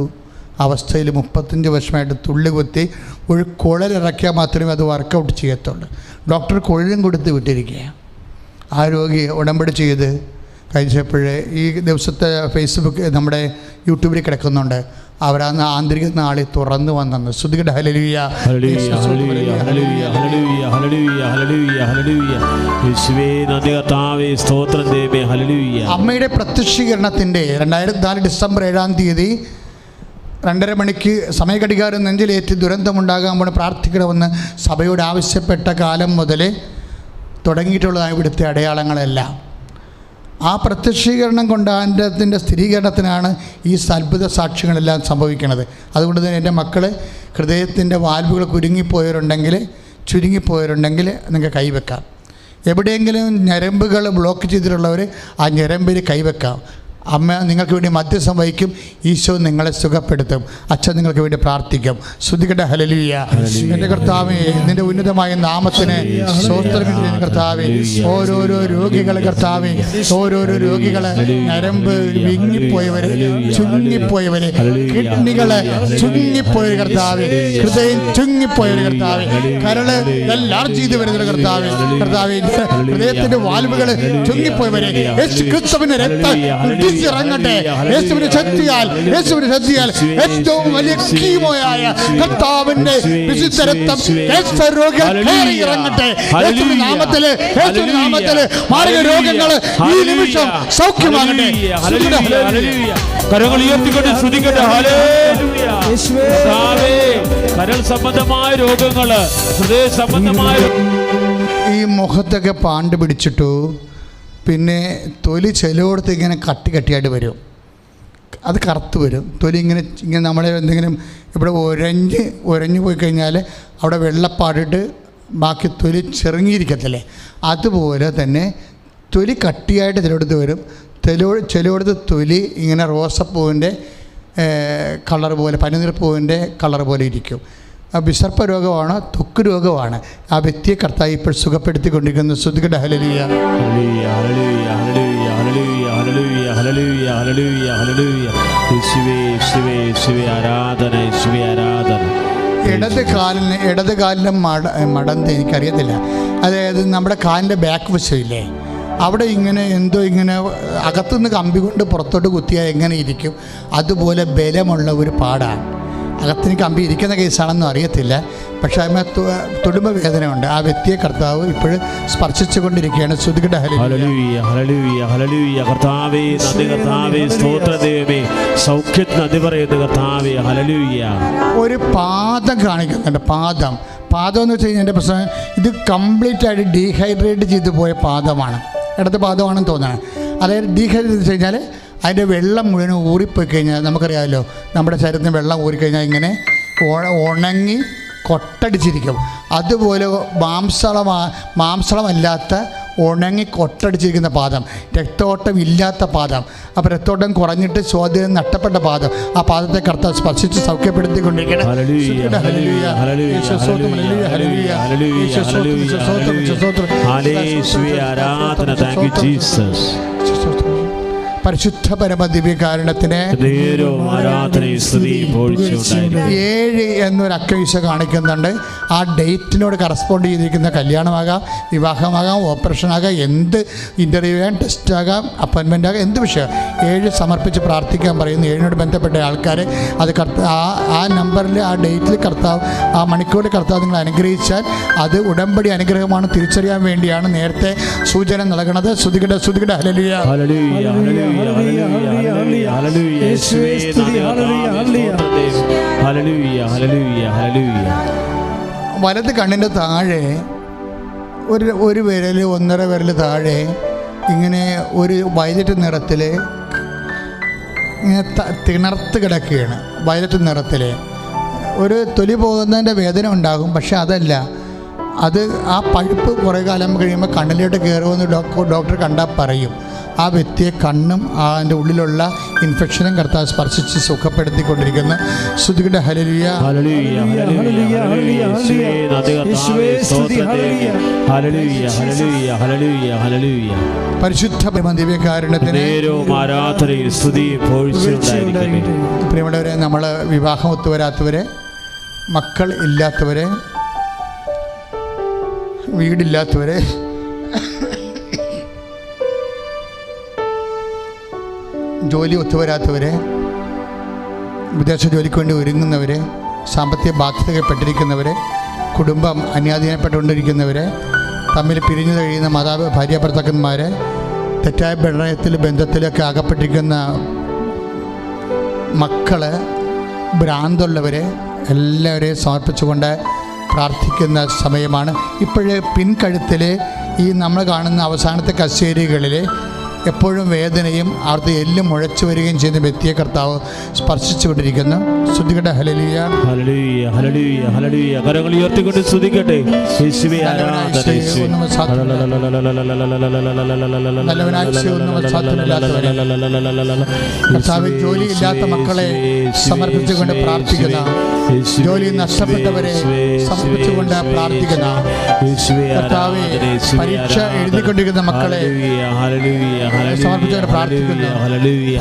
അവസ്ഥയിൽ 35 വർഷമായിട്ട് തുള്ളികുത്തി ഒരു കുഴലിറക്കിയാൽ മാത്രമേ അത് വർക്കൗട്ട് ചെയ്യത്തുള്ളൂ. ഡോക്ടർ കുഴലും കൊടുത്ത് വിട്ടിരിക്കുക. ആ രോഗി ഉടമ്പടി ചെയ്ത് കഴിച്ചപ്പോഴേ ഈ ദിവസത്തെ ഫേസ്ബുക്ക് നമ്മുടെ യൂട്യൂബിൽ കിടക്കുന്നുണ്ട്. അവരാന്ന് ആന്തരിക നാളി തുറന്നു വന്നെന്ന്. ശ്രുതികട്ടെ. ഹല്ലേലൂയ ഹല്ലേലൂയ ഹല്ലേലൂയ ഹല്ലേലൂയ ഹല്ലേലൂയ ഹല്ലേലൂയ ഹല്ലേലൂയ. യേശുവേ നന്ദി കർത്താവേ, സ്തോത്രം ദൈവമേ. ഹല്ലേലൂയ. അമ്മയുടെ പ്രത്യക്ഷീകരണത്തിൻ്റെ 2004 ഡിസംബർ 7-ാം തീയതി 2:30 മണിക്ക് സമയഘടികാരം നെഞ്ചിലേറ്റി ദുരന്തമുണ്ടാകാൻ പ്രാർത്ഥിക്കണമെന്ന് സഭയോട് ആവശ്യപ്പെട്ട കാലം മുതൽ തുടങ്ങിയിട്ടുള്ളതാണ് ഇവിടുത്തെ അടയാളങ്ങളെല്ലാം. ആ പ്രത്യക്ഷീകരണം കൊണ്ട് അതിൻ്റെ സ്ഥിരീകരണത്തിനാണ് ഈ അത്ഭുത സാക്ഷ്യങ്ങളെല്ലാം സംഭവിക്കുന്നത്. അതുകൊണ്ട് തന്നെ എൻ്റെ മക്കൾ ഹൃദയത്തിൻ്റെ വാൽവുകൾ ചുരുങ്ങിപ്പോയവരുണ്ടെങ്കിൽ നിങ്ങൾക്ക് കൈവെക്കാം. എവിടെയെങ്കിലും ഞരമ്പുകൾ ബ്ലോക്ക് ചെയ്തിട്ടുള്ളവർ ആ ഞരമ്പിൽ കൈവെക്കാം. അമ്മ നിങ്ങൾക്ക് വേണ്ടി മധ്യസ്ഥം വഹിക്കും. ഈശോ നിങ്ങളെ സുഖപ്പെടുത്തും. അച്ഛൻ നിങ്ങൾക്ക് വേണ്ടി പ്രാർത്ഥിക്കും. ശ്രുതികട്ടെ. ഹല്ലേലൂയ. എൻ്റെ കർത്താവേ, നിൻ്റെ ഉന്നതമായ നാമത്തിന് സ്തോത്രം കർത്താവേ. ഓരോരോ രോഗികൾ കർത്താവേ, ഓരോരോ രോഗികൾ ഞരമ്പ് വിങ്ങിപ്പോയവർ, ചുങ്ങിപ്പോയവർ, കിഡ്നികള് ചുങ്ങിപ്പോയവർ കർത്താവേ, ഹൃദയം ചുങ്ങിപ്പോയവർ കർത്താവേ, കരള് എല്ലാം ചെയ്തു വരുന്നത് കർത്താവേ. കർത്താവേ ഹൃദയത്തിൻ്റെ വാൽവുകൾ ചുങ്ങിപ്പോയവരെ യേശു ക്രിസ്തുവിന്റെ രക്തം ഇറങ്ങട്ടെ. യേശുവിന്റെ ശക്തിയാൽ ഏറ്റവും വലിയ കീമോയായ കർത്താവിന്റെ വിശുദ്ധ രക്തം ക്യാൻസർ രോഗികൾ കയറി ഇറങ്ങട്ടെ. യേശുവിന്റെ നാമത്തില് മാരക രോഗങ്ങൾ ഈ നിമിഷം സൗഖ്യമാകട്ടെ. കരങ്ങൾ ഉയർത്തിക്കൊണ്ട് ശ്രുതിക്കട്ടെ. ഹല്ലേലൂയ. കരൾ സംബന്ധമായ രോഗങ്ങള്, ഹൃദയ സംബന്ധമായ ഈ മുഖത്തൊക്കെ പാണ്ട് പിടിച്ചിട്ടു. പിന്നെ തൊലി ചിലയിടത്ത് ഇങ്ങനെ കട്ടിയായിട്ട് വരും, അത് കറുത്ത് വരും. തൊലി ഇങ്ങനെ നമ്മളെ എന്തെങ്കിലും ഇവിടെ ഉരഞ്ഞു പോയി കഴിഞ്ഞാൽ അവിടെ വെള്ളപ്പാടിട്ട് ബാക്കി തൊലി ചെറുങ്ങിയിരിക്കത്തില്ലേ, അതുപോലെ തന്നെ തൊലി കട്ടിയായിട്ട് ചിലയിടത്ത് വരും. ചിലയിടത്ത് തൊലി ഇങ്ങനെ റോസപ്പൂവിൻ്റെ കളർ പോലെ, പനിനീർപ്പൂവിൻ്റെ കളർ പോലെ ഇരിക്കും. വിസർപ്പ രോഗമാണ്, ത്വക്ക് രോഗമാണ്. ആ വ്യക്തിയെ കർത്താവ് ഇപ്പോൾ സുഖപ്പെടുത്തിക്കൊണ്ടിരിക്കുന്നു. ശ്രുതികട്ടെ. ഹല്ലേലൂയ. ഇടത് കാലിൻ്റെ മടന്ത് എനിക്കറിയത്തില്ല. അതായത് നമ്മുടെ കാലിൻ്റെ ബാക്ക് വശമില്ലേ, അവിടെ ഇങ്ങനെ ഇങ്ങനെ അകത്തുനിന്ന് കമ്പി കൊണ്ട് പുറത്തോട്ട് കുത്തിയാൽ എങ്ങനെ ഇരിക്കും, അതുപോലെ ബലമുള്ള ഒരു പാടാണ്. അകത്തിന് കമ്പി ഇരിക്കുന്ന കേസാണെന്നും അറിയത്തില്ല, പക്ഷേ അതിന് തൊടുമ്പ വേദനയുണ്ട്. ആ വ്യക്തിയെ കർത്താവ് ഇപ്പോഴും സ്പർശിച്ചു കൊണ്ടിരിക്കുകയാണ്. ശ്രുതികട്ടെ. ഹല്ലേലൂയ ഹല്ലേലൂയ ഹല്ലേലൂയ. കർത്താവേ നന്ദി കർത്താവേ, സ്തോത്ര ദൈവമേ, സൗഖ്യത്തിന് നന്ദി പറയുന്നു കർത്താവേ. ഹല്ലേലൂയ. ഒരു പാദം കാണിക്കുന്നുണ്ട്. പാദം എന്ന് വെച്ച് കഴിഞ്ഞാൽ എൻ്റെ പ്രശ്നം, ഇത് കംപ്ലീറ്റ് ആയിട്ട് ഡീഹൈഡ്രേറ്റ് ചെയ്തു പോയ പാദമാണ്. ഇടത് പാദമാണെന്ന് തോന്നുന്നത്. അതായത് ഡീഹൈഡ്രേറ്റ് ചെയ്ത് കഴിഞ്ഞാൽ അതിൻ്റെ വെള്ളം മുഴുവൻ ഊറിപ്പോയി കഴിഞ്ഞാൽ നമുക്കറിയാമല്ലോ, നമ്മുടെ ശരീരത്തിന് വെള്ളം ഊറിക്കഴിഞ്ഞാൽ ഇങ്ങനെ ഉണങ്ങി കൊട്ടടിച്ചിരിക്കും. അതുപോലെ മാംസളമല്ലാത്ത ഉണങ്ങി കൊട്ടടിച്ചിരിക്കുന്ന പാദം, രക്തോട്ടം ഇല്ലാത്ത പാദം. അപ്പോൾ രക്തോട്ടം കുറഞ്ഞിട്ട് സ്വാധീനം നഷ്ടപ്പെട്ട പാദം, ആ പാദത്തെ കർത്താവ് സ്പർശിച്ച് സൗഖ്യപ്പെടുത്തിക്കൊണ്ടിരിക്കണം. പരിശുദ്ധ പരമ ദിവ്യകാരുണ്യത്തിന് ആരാധനയും സ്തുതിയും പുകഴ്ചയും ഉണ്ടായിരിക്കട്ടെ. 7 എന്നൊരു അക്കീശ കാണിക്കുന്നുണ്ട്. ആ ഡേറ്റിനോട് കറസ്പോണ്ട് ചെയ്തിരിക്കുന്ന കല്യാണമാകാം, വിവാഹമാകാം, ഓപ്പറേഷനാകാം, എന്ത് ഇൻ്റർവ്യൂ ആകാം, ടെസ്റ്റ് ആകാം, അപ്പോയിൻമെൻ്റ് ആകാം, എന്ത് വിഷയം 7 സമർപ്പിച്ച് പ്രാർത്ഥിക്കാൻ പറയുന്നു. 7നോട് ബന്ധപ്പെട്ട ആൾക്കാർ അത് ആ നമ്പറിൽ, ആ ഡേറ്റിൽ കർത്താവ്, ആ മണിക്കൂറിൽ കർത്താവ് നിങ്ങൾ അനുഗ്രഹിച്ചാൽ അത് ഉടമ്പടി അനുഗ്രഹമാണ് തിരിച്ചറിയാൻ വേണ്ടിയാണ് നേരത്തെ സൂചന നൽകുന്നത്. ശ്രുതികട ഹല്ലേലൂയ. ഹല്ലേലൂയ, ഹല്ലേലൂയ, ഹല്ലേലൂയ, ഹല്ലേലൂയ, യേശുവേ നന്ദി കർത്താവേ, ഹല്ലേലൂയ, ഹല്ലേലൂയ, ഹല്ലേലൂയ. വലത് കണ്ണിൻ്റെ താഴെ ഒരു വിരൽ, 1.5 വിരൽ താഴെ ഇങ്ങനെ ഒരു വയലറ്റ് നിറത്തിൽ ഇങ്ങനെ തിണർത്ത് കിടക്കുകയാണ്. വയലറ്റ് നിറത്തിൽ ഒരു തൊലി പോകുന്നതിൻ്റെ വേദന ഉണ്ടാകും. പക്ഷെ അതല്ല, അത് ആ പഴുപ്പ് കുറേ കാലം കഴിയുമ്പോൾ കണ്ണിലോട്ട് കയറുമെന്ന് ഡോക്ടർ കണ്ടാൽ പറയും. ആ വ്യക്തിയെ കണ്ണും അതിൻ്റെ ഉള്ളിലുള്ള ഇൻഫെക്ഷനും കർത്താവ് സ്പർശിച്ച് സുഖപ്പെടുത്തിക്കൊണ്ടിരിക്കുന്നു. ശ്രുതിയുടെ ഹല്ലേലൂയ. ഹല്ലേലൂയ, ഹല്ലേലൂയ, യേശുവേ നന്ദി കർത്താവേ, സ്തോത്രം. ഹല്ലേലൂയ, ഹല്ലേലൂയ, ഹല്ലേലൂയ, ഹല്ലേലൂയ. പരിശുദ്ധ ദിവ്യകാരുണ്യത്തിന് ആരാധനയും സ്തുതിയും പുകഴ്ചയും ഉണ്ടായിരിക്കട്ടെ. പ്രിയമുള്ളവരെ, നമ്മൾ വിവാഹം ഒത്തുവരാത്തവരെ, മക്കൾ ഇല്ലാത്തവരെ, വീടില്ലാത്തവരെ, ജോലി ഒത്തുവരാത്തവരെ, വിദേശ ജോലിക്ക് വേണ്ടി ഒരുങ്ങുന്നവരെ, സാമ്പത്തിക ബാധ്യതപ്പെട്ടിരിക്കുന്നവരെ, കുടുംബം അന്യാധീനപ്പെട്ടുകൊണ്ടിരിക്കുന്നവരെ, തമ്മിൽ പിരിഞ്ഞു കഴിയുന്ന ഭാര്യ ഭർത്താക്കന്മാരെ, തെറ്റായ ബന്ധത്തിലൊക്കെ അകപ്പെട്ടിരിക്കുന്ന മക്കള്, ഭ്രാന്തുള്ളവരെ എല്ലാവരെയും സമർപ്പിച്ചുകൊണ്ട് പ്രാർത്ഥിക്കുന്ന സമയമാണ്. ഇപ്പോഴേ പിൻകഴുത്തിൽ ഈ നമ്മൾ കാണുന്ന അവസാനത്തെ കശേരികളിൽ എപ്പോഴും വേദനയും അവിടുത്തെ എല്ലും മുഴച്ചു വരികയും ചെയ്യുന്ന വ്യക്തിയെ കർത്താവ് സ്പർശിച്ചുകൊണ്ടിരിക്കുന്നു. ശ്രുതികട്ടെ ഹല്ലേലൂയ, ഹല്ലേലൂയ, ഹല്ലേലൂയ, ഹല്ലേലൂയ. കരങ്ങൾ ഉയർത്തിക്കൊണ്ട് സ്തുതിക്കട്ടെ. യേശുവേ ആരാധന, യേശുവേ കർത്താവ് ജോലി ഇല്ലാത്ത മക്കളെ സമർപ്പിച്ചുകൊണ്ട് പ്രാർത്ഥിക്കുന്ന, ജോലി നഷ്ടപ്പെട്ടവരെ സമർപ്പിച്ചുകൊണ്ട് പ്രാർത്ഥിക്കുന്ന കർത്താവേ, പരീക്ഷ എഴുതിക്കൊണ്ടിരിക്കുന്ന മക്കളെ സമർപ്പിച്ചുകൊണ്ട് പ്രാർത്ഥിക്കുന്നു.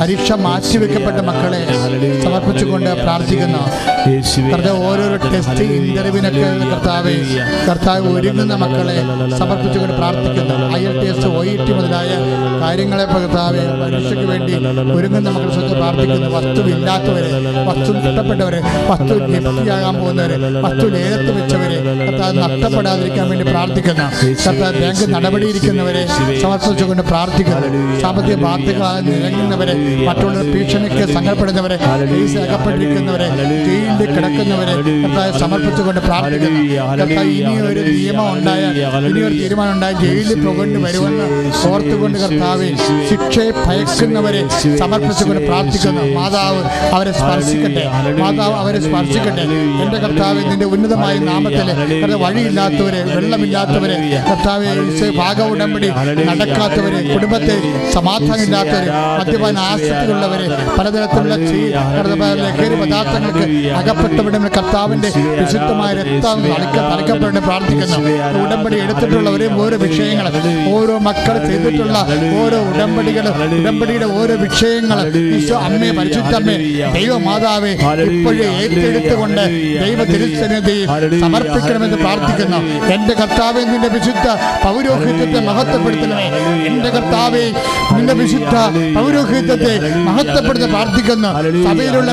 പരീക്ഷ മാറ്റിവെക്കപ്പെട്ട മക്കളെ സമർപ്പിച്ചുകൊണ്ട് പ്രാർത്ഥിക്കുന്നു. ഓരോരോ ടെസ്റ്റ് ഇന്റർവ്യൂവിനൊക്കെ കർത്താവ് ഒരുങ്ങുന്ന മക്കളെ സമർപ്പിച്ചുകൊണ്ട് പ്രാർത്ഥിക്കുന്നു. IELTS, OET മുതലായ കാര്യങ്ങളെ കർത്താവെ പരീക്ഷയ്ക്ക് വേണ്ടി ഒരുങ്ങുന്ന മക്കളെ സ്വന്തം പ്രാർത്ഥിക്കുന്നു. വസ്തുവില്ലാത്തവരെ, വസ്തു നഷ്ടപ്പെട്ടവരെ, വസ്തു ലഭ്യമാകാൻ പോകുന്നവരെ, വസ്തു ലേലത്ത് വെച്ചവരെ കർത്താവ് നഷ്ടപ്പെടാതിരിക്കാൻ വേണ്ടി പ്രാർത്ഥിക്കുന്നു. കർത്താവ് ബാങ്ക് നടപടിയിരിക്കുന്നവരെ സമർപ്പിച്ചുകൊണ്ട് പ്രാർത്ഥിക്കുന്നു. സാമ്പത്തിക ബാധ്യതകളാൽ നിരങ്ങുന്നവരെ, മറ്റുള്ള ഭീഷണിക്ക് സങ്കടപ്പെടുന്നവരെ, കേസ് അകപ്പെട്ടിരിക്കുന്നവരെ, ജയിലിൽ കിടക്കുന്നവരെ കർത്താവ് സമർപ്പിച്ചുകൊണ്ട് പ്രാർത്ഥിക്കുന്നു. കർത്താവ് ഇനിയൊരു നിയമം ഉണ്ടായാൽ, ഇനിയൊരു തീരുമാനം ഉണ്ടായാൽ ജയിലിൽ പോകേണ്ടി വരുമെന്ന് ഓർത്തുകൊണ്ട് കർത്താവ് ശിക്ഷയെ ഭയക്കുന്നവരെ സമർപ്പിച്ചുകൊണ്ട് പ്രാർത്ഥിക്കുന്നു. മാതാവ് അവരെ സ്പർശിക്കട്ടെ, മാതാവ് അവരെ സ്പർശിക്കട്ടെ. എൻ്റെ കർത്താവ് നിന്റെ ഉന്നതമായ നാമത്തിൽ വഴിയില്ലാത്തവരെ, വെള്ളമില്ലാത്തവരെ, കർത്താവ് ഭാഗ ഉടമ്പടി നടക്കാത്തവരെ, കുടുംബത്തെ സമാധാനമില്ലാത്തവരെ, മദ്യപാന ആസക്തിയുള്ളവരെ, പലതരത്തിലുള്ള ലഹരി പദാർത്ഥങ്ങൾക്ക് അകപ്പെട്ടവരുടെ കർത്താവിൻ്റെ വിശുദ്ധമായ രക്തം തളിക്കപ്പെടേണ്ട പ്രാർത്ഥിക്കുന്നു. ഉടമ്പടി എടുത്തിട്ടുള്ളവരെയും ഓരോ വിഷയങ്ങൾ, ഓരോ മക്കൾ ചെയ്തിട്ടുള്ള ഓരോ ഉടമ്പടിയുടെ ഓരോ വിഷയങ്ങൾ ഈശോ അമ്മയെ, പരിശുദ്ധമ്മേ, ദൈവമാതാവെ ഇപ്പോഴും ഏറ്റെടുത്തുകൊണ്ട് ദൈവ തിരുസന്നിധിയിൽ സമർപ്പിക്കണമെന്ന് പ്രാർത്ഥിക്കുന്നു. എൻ്റെ കർത്താവെ, നിന്റെ വിശുദ്ധ പൗരോഹിത്യത്തെ മഹത്വപ്പെടുത്തണമേ. എൻ്റെ കർത്താവെ, നിന്റെ വിശുദ്ധ പൗരോഹിത്യത്തെ മഹത്വപ്പെടുത്തി പ്രാർത്ഥിക്കുന്നു. സഭയിലുള്ള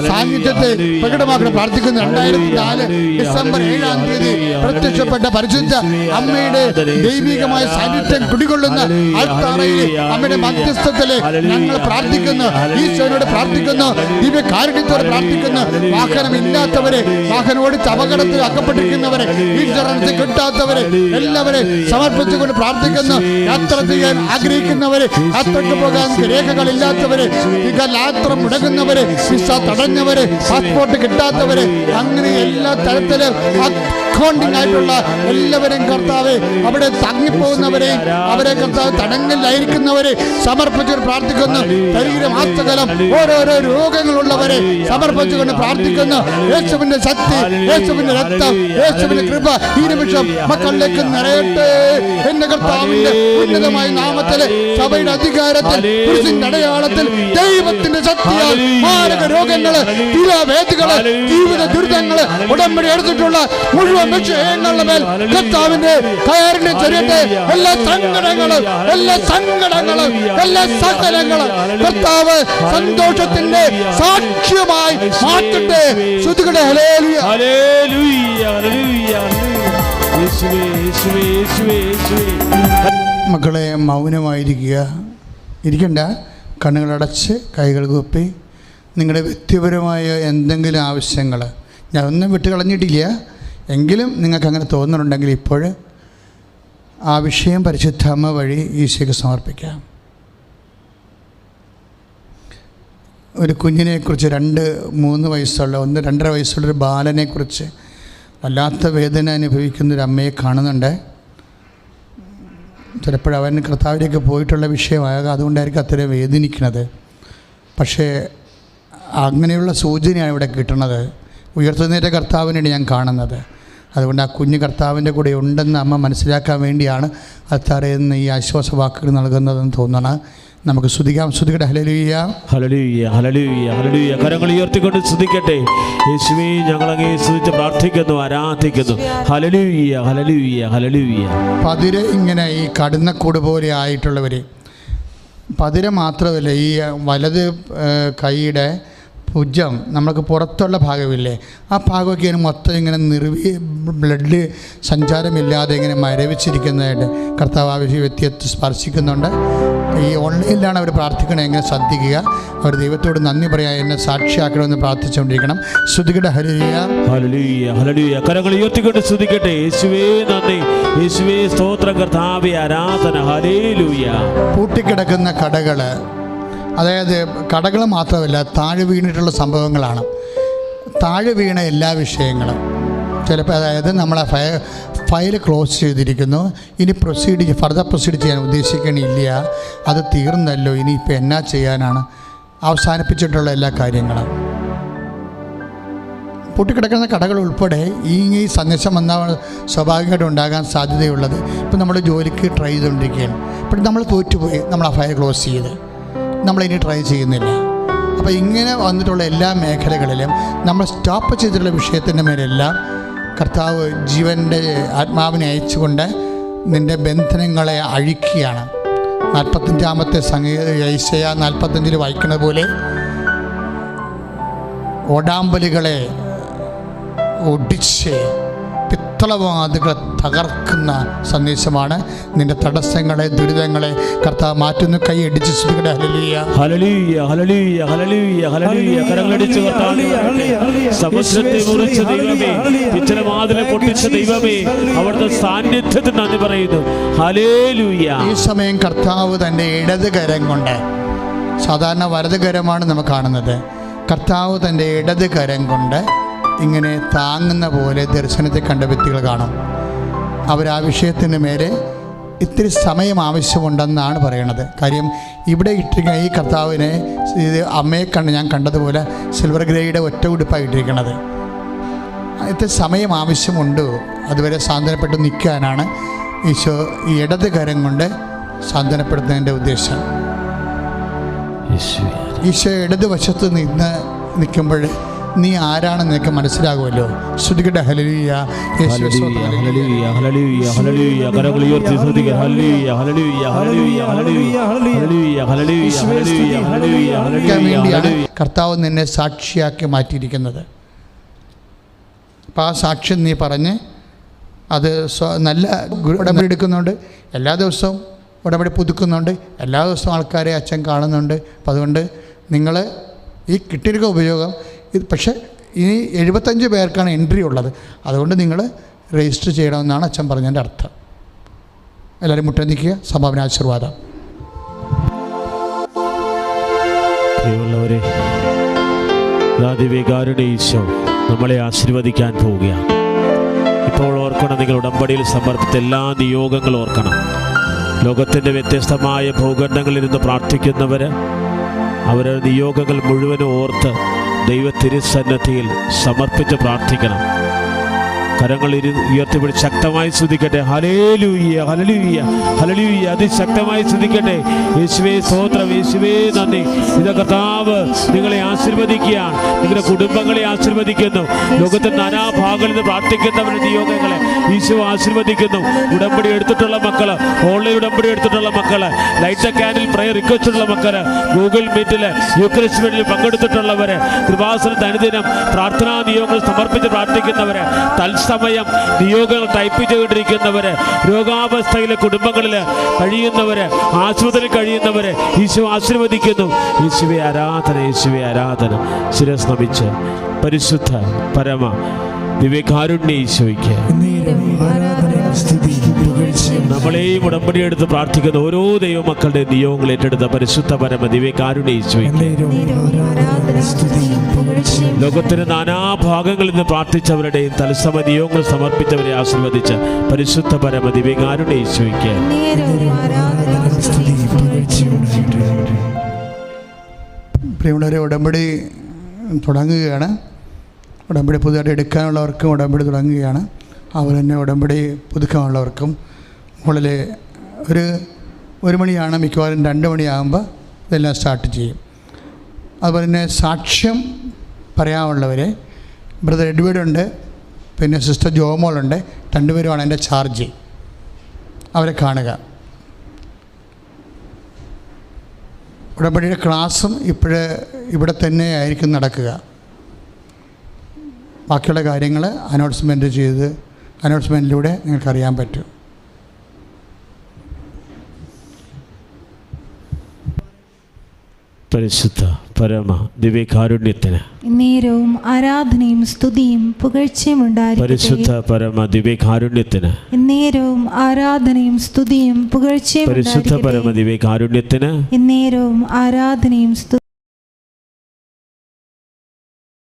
സാന്നിധ്യത്തെ പ്രകടമാക്കണം പ്രാർത്ഥിക്കുന്നു. 2004 ഡിസംബർ 7-ാം തീയതി പ്രത്യക്ഷപ്പെട്ട പരിശുദ്ധ അമ്മയുടെ ദൈവികമായ സാന്നിധ്യം കുടികൊള്ളുന്ന ആൾത്താറയിൽ അമ്മയുടെ മധ്യസ്ഥത്തില് ഞങ്ങൾ പ്രാർത്ഥിക്കുന്നു. ഈശോയോട് പ്രാർത്ഥിക്കുന്നു. ദിവ്യകാരുണ്യത്തോട് പ്രാർത്ഥിക്കുന്നു. വാഹനമില്ലാത്തവരെ, വാഹനം ഓടിച്ച് അപകടത്തിൽ അകപ്പെട്ടിരിക്കുന്നവരെ, ഇൻഷുറൻസ് കിട്ടാത്തവരെ എല്ലാവരെ സമർപ്പിച്ചുകൊണ്ട് പ്രാർത്ഥിക്കുന്നു. യാത്ര ചെയ്യാൻ ആഗ്രഹിക്കുന്നവരെ, യാത്രക്ക് പോകാൻ രേഖകളില്ലാത്തവരെ, യാത്ര മുടങ്ങുന്നവരെ, വിസ തടഞ്ഞവരെ, പാസ്പോർട്ട് കിട്ടാത്തവരെ, അങ്ങനെ എല്ലാ തരത്തിലും അക്കൗണ്ടിങ് ആയിട്ടുള്ള എല്ലാവരെയും കർത്താവെ, അവിടെ തങ്ങിപ്പോകുന്നവരെയും അവരെ കർത്താവ് തടങ്കലിലായിരിക്കുന്നവരെ സമർപ്പിച്ച് പ്രാർത്ഥിക്കുന്നു. ശരീരമാസകലം ഓരോരോ രോഗങ്ങളുള്ളവരെ സമർപ്പിച്ചുകൊണ്ട് പ്രാർത്ഥിക്കുന്നു. യേശുവിന്റെ ശക്തി, യേശുവിന്റെ രക്തം, യേശുവിന്റെ കൃപ ഈ നിമിഷം മക്കളിലേക്ക് നിറയട്ടെ. എന്റെ കർത്താവിന്റെ ഉന്നതമായ നാമത്തിലെ സഭയുടെ അധികാരത്തിൽ കുരിശിന്റെ അടയാളത്തിൽ ദൈവത്തിന്റെ ശക്തിയാൽ മാരക രോഗങ്ങള്, തീരാവേദികള്, ജീവിത ദുരിതങ്ങള്, ഉടമ്പടി എടുത്തിട്ടുള്ള മുഴുവൻ വിഷയങ്ങളുടെ മേൽ കർത്താവിന്റെ കയറിന്റെ ചെറിയട്ടെ. എല്ലാ സങ്കടങ്ങളും എല്ലാ സകലങ്ങളും കർത്താവ് സന്തോഷത്തിന്റെ സാക്ഷ്യമായി മാറ്റട്ടെ. ശ്രുതികളുടെ ഹല്ലേലൂയ, ഹല്ലേലൂയ, ഹല്ലേലൂയ, യേശുവേ, യേശുവേ, യേശുവേ, യേശുവേ. മക്കളെ മൗനമായിരിക്കുക, ഇരിക്കണ്ട. കണ്ണുകളടച്ച് കൈകൾ കൂപ്പി നിങ്ങളുടെ വ്യക്തിപരമായ എന്തെങ്കിലും ആവശ്യങ്ങൾ, ഞാൻ ഒന്നും വിട്ടുകളഞ്ഞിട്ടില്ല, എങ്കിലും നിങ്ങൾക്ക് അങ്ങനെ തോന്നുന്നുണ്ടെങ്കിൽ ഇപ്പോൾ ആ വിഷയം പരിശുദ്ധ അമ്മ വഴി ഈശോയ്ക്ക് സമർപ്പിക്കാം. ഒരു കുഞ്ഞിനെക്കുറിച്ച് 2-3 വയസ്സുള്ള 1-2.5 വയസ്സുള്ളൊരു ബാലനെക്കുറിച്ച് വല്ലാത്ത വേദന അനുഭവിക്കുന്നൊരു അമ്മയെ കാണുന്നുണ്ട്. ചിലപ്പോഴവൻ കർത്താവിലേക്ക് പോയിട്ടുള്ള വിഷയമാകാം, അതുകൊണ്ടായിരിക്കും അത്രയും വേദനിക്കുന്നത്. പക്ഷേ അങ്ങനെയുള്ള സൂചനയാണ് ഇവിടെ കിട്ടുന്നത്. ഉയർത്തുന്നേറ്റ കർത്താവിനെയാണ് ഞാൻ കാണുന്നത്. അതുകൊണ്ട് ആ കുഞ്ഞ് കർത്താവിൻ്റെ കൂടെ ഉണ്ടെന്ന് അമ്മ മനസ്സിലാക്കാൻ വേണ്ടിയാണ് അത്താറയിൽ നിന്ന് ഈ ആശ്വാസ വാക്കുകൾ നൽകുന്നതെന്ന് തോന്നണം. നമുക്ക് സ്തുതിക്കാം. സ്തുതിക്കട്ടെ. ഹല്ലേലൂയ, ഹല്ലേലൂയ, ഹല്ലേലൂയ, ഹല്ലേലൂയ. കരങ്ങൾ ഉയർത്തിക്കൊണ്ട് സ്തുതിക്കട്ടെ. യേശുവേ, ഞങ്ങൾ അങ്ങേ സ്തുതിച്ച് പ്രാർത്ഥിക്കുന്നു, ആരാധിക്കുന്നു. ഹല്ലേലൂയ, ഹല്ലേലൂയ, ഹല്ലേലൂയ. പതിര് ഇങ്ങനെ ഈ കടന്നക്കൂട് പോലെ ആയിട്ടുള്ളവർ, പതിര് മാത്രമല്ല, ഈ വലത് കൈയുടെ ഭുജം, നമ്മൾക്ക് പുറത്തുള്ള ഭാഗമില്ലേ, ആ ഭാഗമൊക്കെ ഇങ്ങനെ മൊത്തം ഇങ്ങനെ ബ്ലഡ് സഞ്ചാരമില്ലാതെ ഇങ്ങനെ മരവിച്ചിരിക്കുന്നതായിട്ട് കർത്താവ് ആവശ്യ വ്യക്തിയെ സ്പർശിക്കുന്നുണ്ട്. ഈ ഓൺലൈനിലാണ് അവർ പ്രാർത്ഥിക്കണത്. എങ്ങനെ ശ്രദ്ധിക്കുക, അവർ ദൈവത്തോട് നന്ദി പറയാൻ എന്നെ സാക്ഷിയാക്കണമെന്ന് പ്രാർത്ഥിച്ചുകൊണ്ടിരിക്കണം. സ്തുതിക്കട്ടെ. ഹല്ലേലൂയ, ഹല്ലേലൂയ, ഹല്ലേലൂയ. കരങ്ങൾ ഉയർത്തിക്കൊണ്ട് സ്തുതിക്കട്ടെ. യേശുവേ നന്ദി, യേശുവേ സ്തോത്രം, കർത്താവേ ആരാധന. ഹല്ലേലൂയ. പൂട്ടിക്കിടക്കുന്ന കടകൾ, അതായത് കടകൾ മാത്രമല്ല, താഴെ വീണിട്ടുള്ള സംഭവങ്ങളാണ്. താഴെ വീണ എല്ലാ വിഷയങ്ങളും ചിലപ്പോൾ, അതായത് നമ്മളെ ഫയൽ ക്ലോസ് ചെയ്തിരിക്കുന്നു, ഇനി ഫർദർ പ്രൊസീഡ് ചെയ്യാൻ ഉദ്ദേശിക്കണില്ല, അത് തീർന്നല്ലോ, ഇനിയിപ്പോൾ എന്നാ ചെയ്യാനാണ്, അവസാനിപ്പിച്ചിട്ടുള്ള എല്ലാ കാര്യങ്ങളും. പൊട്ടിക്കിടക്കുന്ന കടകൾ ഉൾപ്പെടെ ഈ സന്ദേശം വന്നാൽ സ്വാഭാവികമായിട്ടും ഉണ്ടാകാൻ സാധ്യതയുള്ളത്. ഇപ്പം നമ്മൾ ജോലിക്ക് ട്രൈ ചെയ്തുകൊണ്ടിരിക്കുകയാണ്, ഇപ്പം നമ്മൾ തോറ്റുപോയി, നമ്മൾ ആ ഫയൽ ക്ലോസ് ചെയ്ത് നമ്മളിനി ട്രൈ ചെയ്യുന്നില്ല. അപ്പോൾ ഇങ്ങനെ വന്നിട്ടുള്ള എല്ലാ മേഖലകളിലും നമ്മൾ സ്റ്റോപ്പ് ചെയ്തിട്ടുള്ള വിഷയത്തിൻ്റെ മേലെല്ലാം കർത്താവ് ജീവൻ്റെ ആത്മാവിനെ അയച്ചുകൊണ്ട് നിൻ്റെ ബന്ധനങ്ങളെ അഴിക്കുകയാണ്. 45-ാമത്തെ യെശയ്യാ 45 വായിക്കുന്നത് പോലെ ഓടാമ്പലുകളെ ഒടിച്ച് പിത്തളവാതികളെ തകർക്കുന്ന സന്ദേശമാണ്. നിന്റെ തടസ്സങ്ങളെ, ദുരിതങ്ങളെ കർത്താവ് മാറ്റുന്നു. കൈയടിച്ച് സ്തുതിക്കട്ടെ. ഹല്ലേലൂയ, ഹല്ലേലൂയ, ഹല്ലേലൂയ, ഹല്ലേലൂയ, ഹല്ലേലൂയ. കരങ്ങളടിച്ച് സമുദ്രത്തെ മുറിച്ച ദൈവമേ, പിച്ചളവാതിലെ പൊട്ടിച്ച ദൈവമേ, അവിടുത്തെ സാന്നിധ്യത്തിന് നന്ദി പറയുന്നു. ഹല്ലേലൂയ. ഈ സമയം കർത്താവ് തൻ്റെ ഇടത് കരം കൊണ്ട്, സാധാരണ വലത് കരമാണ് നമുക്ക് കാണുന്നത്, കർത്താവ് തൻ്റെ ഇടത് കരം കൊണ്ട് ഇങ്ങനെ താങ്ങുന്ന പോലെ ദർശനത്തെ കണ്ട വ്യക്തികൾ കാണും. അവർ ആ വിഷയത്തിന് മേലെ ഇത്തിരി സമയം ആവശ്യമുണ്ടെന്നാണ് പറയണത്. കാര്യം ഇവിടെ ഇട്ടിരിക്കുന്ന ഈ കർത്താവിനെ, ഇത് അമ്മയെ ഞാൻ കണ്ടതുപോലെ സിൽവർ ഗ്രേയുടെ ഒറ്റ ഉടുപ്പായിട്ടിരിക്കണത്. ഇത്തിരി സമയം ആവശ്യമുണ്ട് അതുവരെ സാന്ത്വനപ്പെട്ട് നിൽക്കാനാണ് ഈശോ ഈ ഇടത് കരം കൊണ്ട് സാന്ത്വനപ്പെടുത്തുന്നതിൻ്റെ ഉദ്ദേശം. ഈശോ ഇടത് വശത്ത് നിൽക്കുമ്പോൾ നീ ആരാണെന്ന് നിനക്ക് മനസ്സിലാകുമല്ലോ. ശ്രുതികട്ടെ. ഹല്ലേലൂയ, യേശുവേ സ്തോത്രം. ഹല്ലേലൂയ, ഹല്ലേലൂയ, ഹല്ലേലൂയ. കരങ്ങൾ ഉയർത്തി സ്തുതിക്കുക. ഹല്ലേലൂയ, ഹല്ലേലൂയ, ഹല്ലേലൂയ, ഹല്ലേലൂയ, ഹല്ലേലൂയ, ഹല്ലേലൂയ, ഹല്ലേലൂയ, വേണ്ടിയാണ് കർത്താവ് നിന്നെ സാക്ഷിയാക്കി മാറ്റിയിരിക്കുന്നത്. അപ്പോൾ ആ സാക്ഷ്യം നീ പറഞ്ഞ് അത് നല്ല ഉടമ്പടി എടുക്കുന്നുണ്ട്, എല്ലാ ദിവസവും ഉടമ്പടി പുതുക്കുന്നുണ്ട്, എല്ലാ ദിവസവും ആൾക്കാരെ അച്ഛൻ കാണുന്നുണ്ട്. അപ്പം അതുകൊണ്ട് നിങ്ങൾ ഈ കിട്ടിയിരിക്കുന്ന ഉപയോഗം ഇത്, പക്ഷേ ഇനി 75 പേർക്കാണ് എൻട്രി ഉള്ളത്. അതുകൊണ്ട് നിങ്ങൾ രജിസ്റ്റർ ചെയ്യണമെന്നാണ് അച്ഛൻ പറഞ്ഞതിൻ്റെ അർത്ഥം. എല്ലാവരും മുട്ട നിൽക്കുക. സംഭാവന ആശീർവാദം. പ്രിയമുള്ളവരെ, ഈശോ നമ്മളെ ആശീർവദിക്കാൻ പോവുകയാണ്. ഇപ്പോൾ ഓർക്കണം, നിങ്ങൾ ഉടമ്പടിയിൽ സമർപ്പിച്ച എല്ലാ നിയോഗങ്ങളും ഓർക്കണം. ലോകത്തിൻ്റെ വ്യത്യസ്തമായ ഭൂഖണ്ഡങ്ങളിൽ നിന്ന് പ്രാർത്ഥിക്കുന്നവർ അവരുടെ നിയോഗങ്ങൾ മുഴുവനും ഓർത്ത് ദൈവ തിരുസന്നിധിയിൽ സമർപ്പിച്ച് പ്രാർത്ഥിക്കണം. കരങ്ങൾ ഉയർത്തിപ്പിടിച്ച് ശക്തമായി സ്തുതിക്കട്ടെ. ഹല്ലേലൂയ, ഹല്ലേലൂയ, ഹല്ലേലൂയ. അതിശക്തമായി സ്തുതിക്കട്ടെ. യേശുവേ സ്തോത്രം, യേശുവേ നന്ദി. ഇത് കർത്താവ് നിങ്ങളെ ആശീർവദിക്കുകയാണ്, നിങ്ങളുടെ കുടുംബങ്ങളെ ആശീർവദിക്കുന്നു. ലോകത്തിന്റെ നാനാഭാഗങ്ങളിൽ നിന്ന് പ്രാർത്ഥിക്കുന്നവരുടെ നിയോഗങ്ങളെ യേശു ആശീർവദിക്കുന്നു. ഉടമ്പടി എടുത്തിട്ടുള്ള മക്കള്, ഓൺലൈൻ ഉടമ്പടി എടുത്തിട്ടുള്ള മക്കള്, ലൈറ്റ് ക്യാൻഡിൽ പ്രയർ റിക്വസ്റ്റുള്ള മക്കള്, ഗൂഗിൾ മീറ്റില് യൂക്രിസ്റ്റ് മീറ്റിൽ പങ്കെടുത്തിട്ടുള്ളവര്, കൃപാസനത്തിൽ അനുദിനം പ്രാർത്ഥനാ നിയോഗങ്ങൾ സമർപ്പിച്ച് പ്രാർത്ഥിക്കുന്നവര്, സമയം നിയോഗങ്ങൾ ടൈപ്പ് ചെയ്തുകൊണ്ടിരിക്കുന്നവര്, രോഗാവസ്ഥയിലെ കുടുംബങ്ങളിൽ കഴിയുന്നവര്, ആശുപത്രിയിൽ കഴിയുന്നവര് ഈശോ ആശീർവദിക്കുന്നു. യേശുവേ ആരാധന, യേശുവേ ആരാധന. ശിരസ് നമിച്ച് പരിശുദ്ധ പരമ ദിവ്യകാരുണ്യ ഈശോയ്ക്ക് നമ്മളെയും ഉടമ്പടി എടുത്ത് പ്രാർത്ഥിക്കുന്ന ഓരോ ദൈവമക്കളുടെ നിയോഗങ്ങൾ ഏറ്റെടുത്ത പരിശുദ്ധ പരമ ദിവ്യകാരുണ്യ ഈശോയ്ക്ക്, ലോകത്തിന്റെ നാനാഭാഗങ്ങളിൽ നിന്ന് പ്രാർത്ഥിച്ചവരുടെയും തത്സമ നിയോഗങ്ങൾ സമർപ്പിച്ചവരെ ആശീർവദിച്ച പരിശുദ്ധ പരമ ദിവ്യകാരുണ്യ ഈശോയ്ക്ക് പ്രിയമുള്ളവരെ, ഉടമ്പടി തുടങ്ങുകയാണ്. ഉടമ്പടി പുതുതായിട്ട് എടുക്കാനുള്ളവർക്കും ഉടമ്പടി തുടങ്ങുകയാണ്. അതുപോലെ തന്നെ ഉടമ്പടി പുതുക്കാനുള്ളവർക്കും മുകളിൽ ഒരു മണിയാണ്, മിക്കവാറും 2 മണിയാകുമ്പോൾ ഇതെല്ലാം സ്റ്റാർട്ട് ചെയ്യും. അതുപോലെ തന്നെ സാക്ഷ്യം പറയാനുള്ളവരെ ബ്രദർ എഡ്വേർഡ് ഉണ്ട്, പിന്നെ സിസ്റ്റർ ജോമോളുണ്ട്. 2 പേരുമാണ് എൻ്റെ ചാർജ്. അവരെ കാണുക. ഉടമ്പടിയുടെ ക്ലാസ്സും ഇവിടെ തന്നെ ആയിരിക്കും നടക്കുക. ബാക്കിയുള്ള കാര്യങ്ങൾ അനൗൺസ്മെൻറ്റിലൂടെ നിങ്ങൾക്കറിയാൻ പറ്റും. പരിശുദ്ധ പരമ ദിവ്യകാരുണ്യത്തിന് നേരവും ആരാധനയും സ്തുതിയും പുകഴ്ചയും ഉണ്ടായിരിക്കട്ടെ. പരിശുദ്ധ പരമ ദിവ്യകാരുണ്യത്തിന് നേരവും ആരാധനയും സ്തുതിയും പുകഴ്ചയും പരിശുദ്ധ പരമ ദിവ്യകാരുണ്യത്തിന് നേരവും ആരാധനയും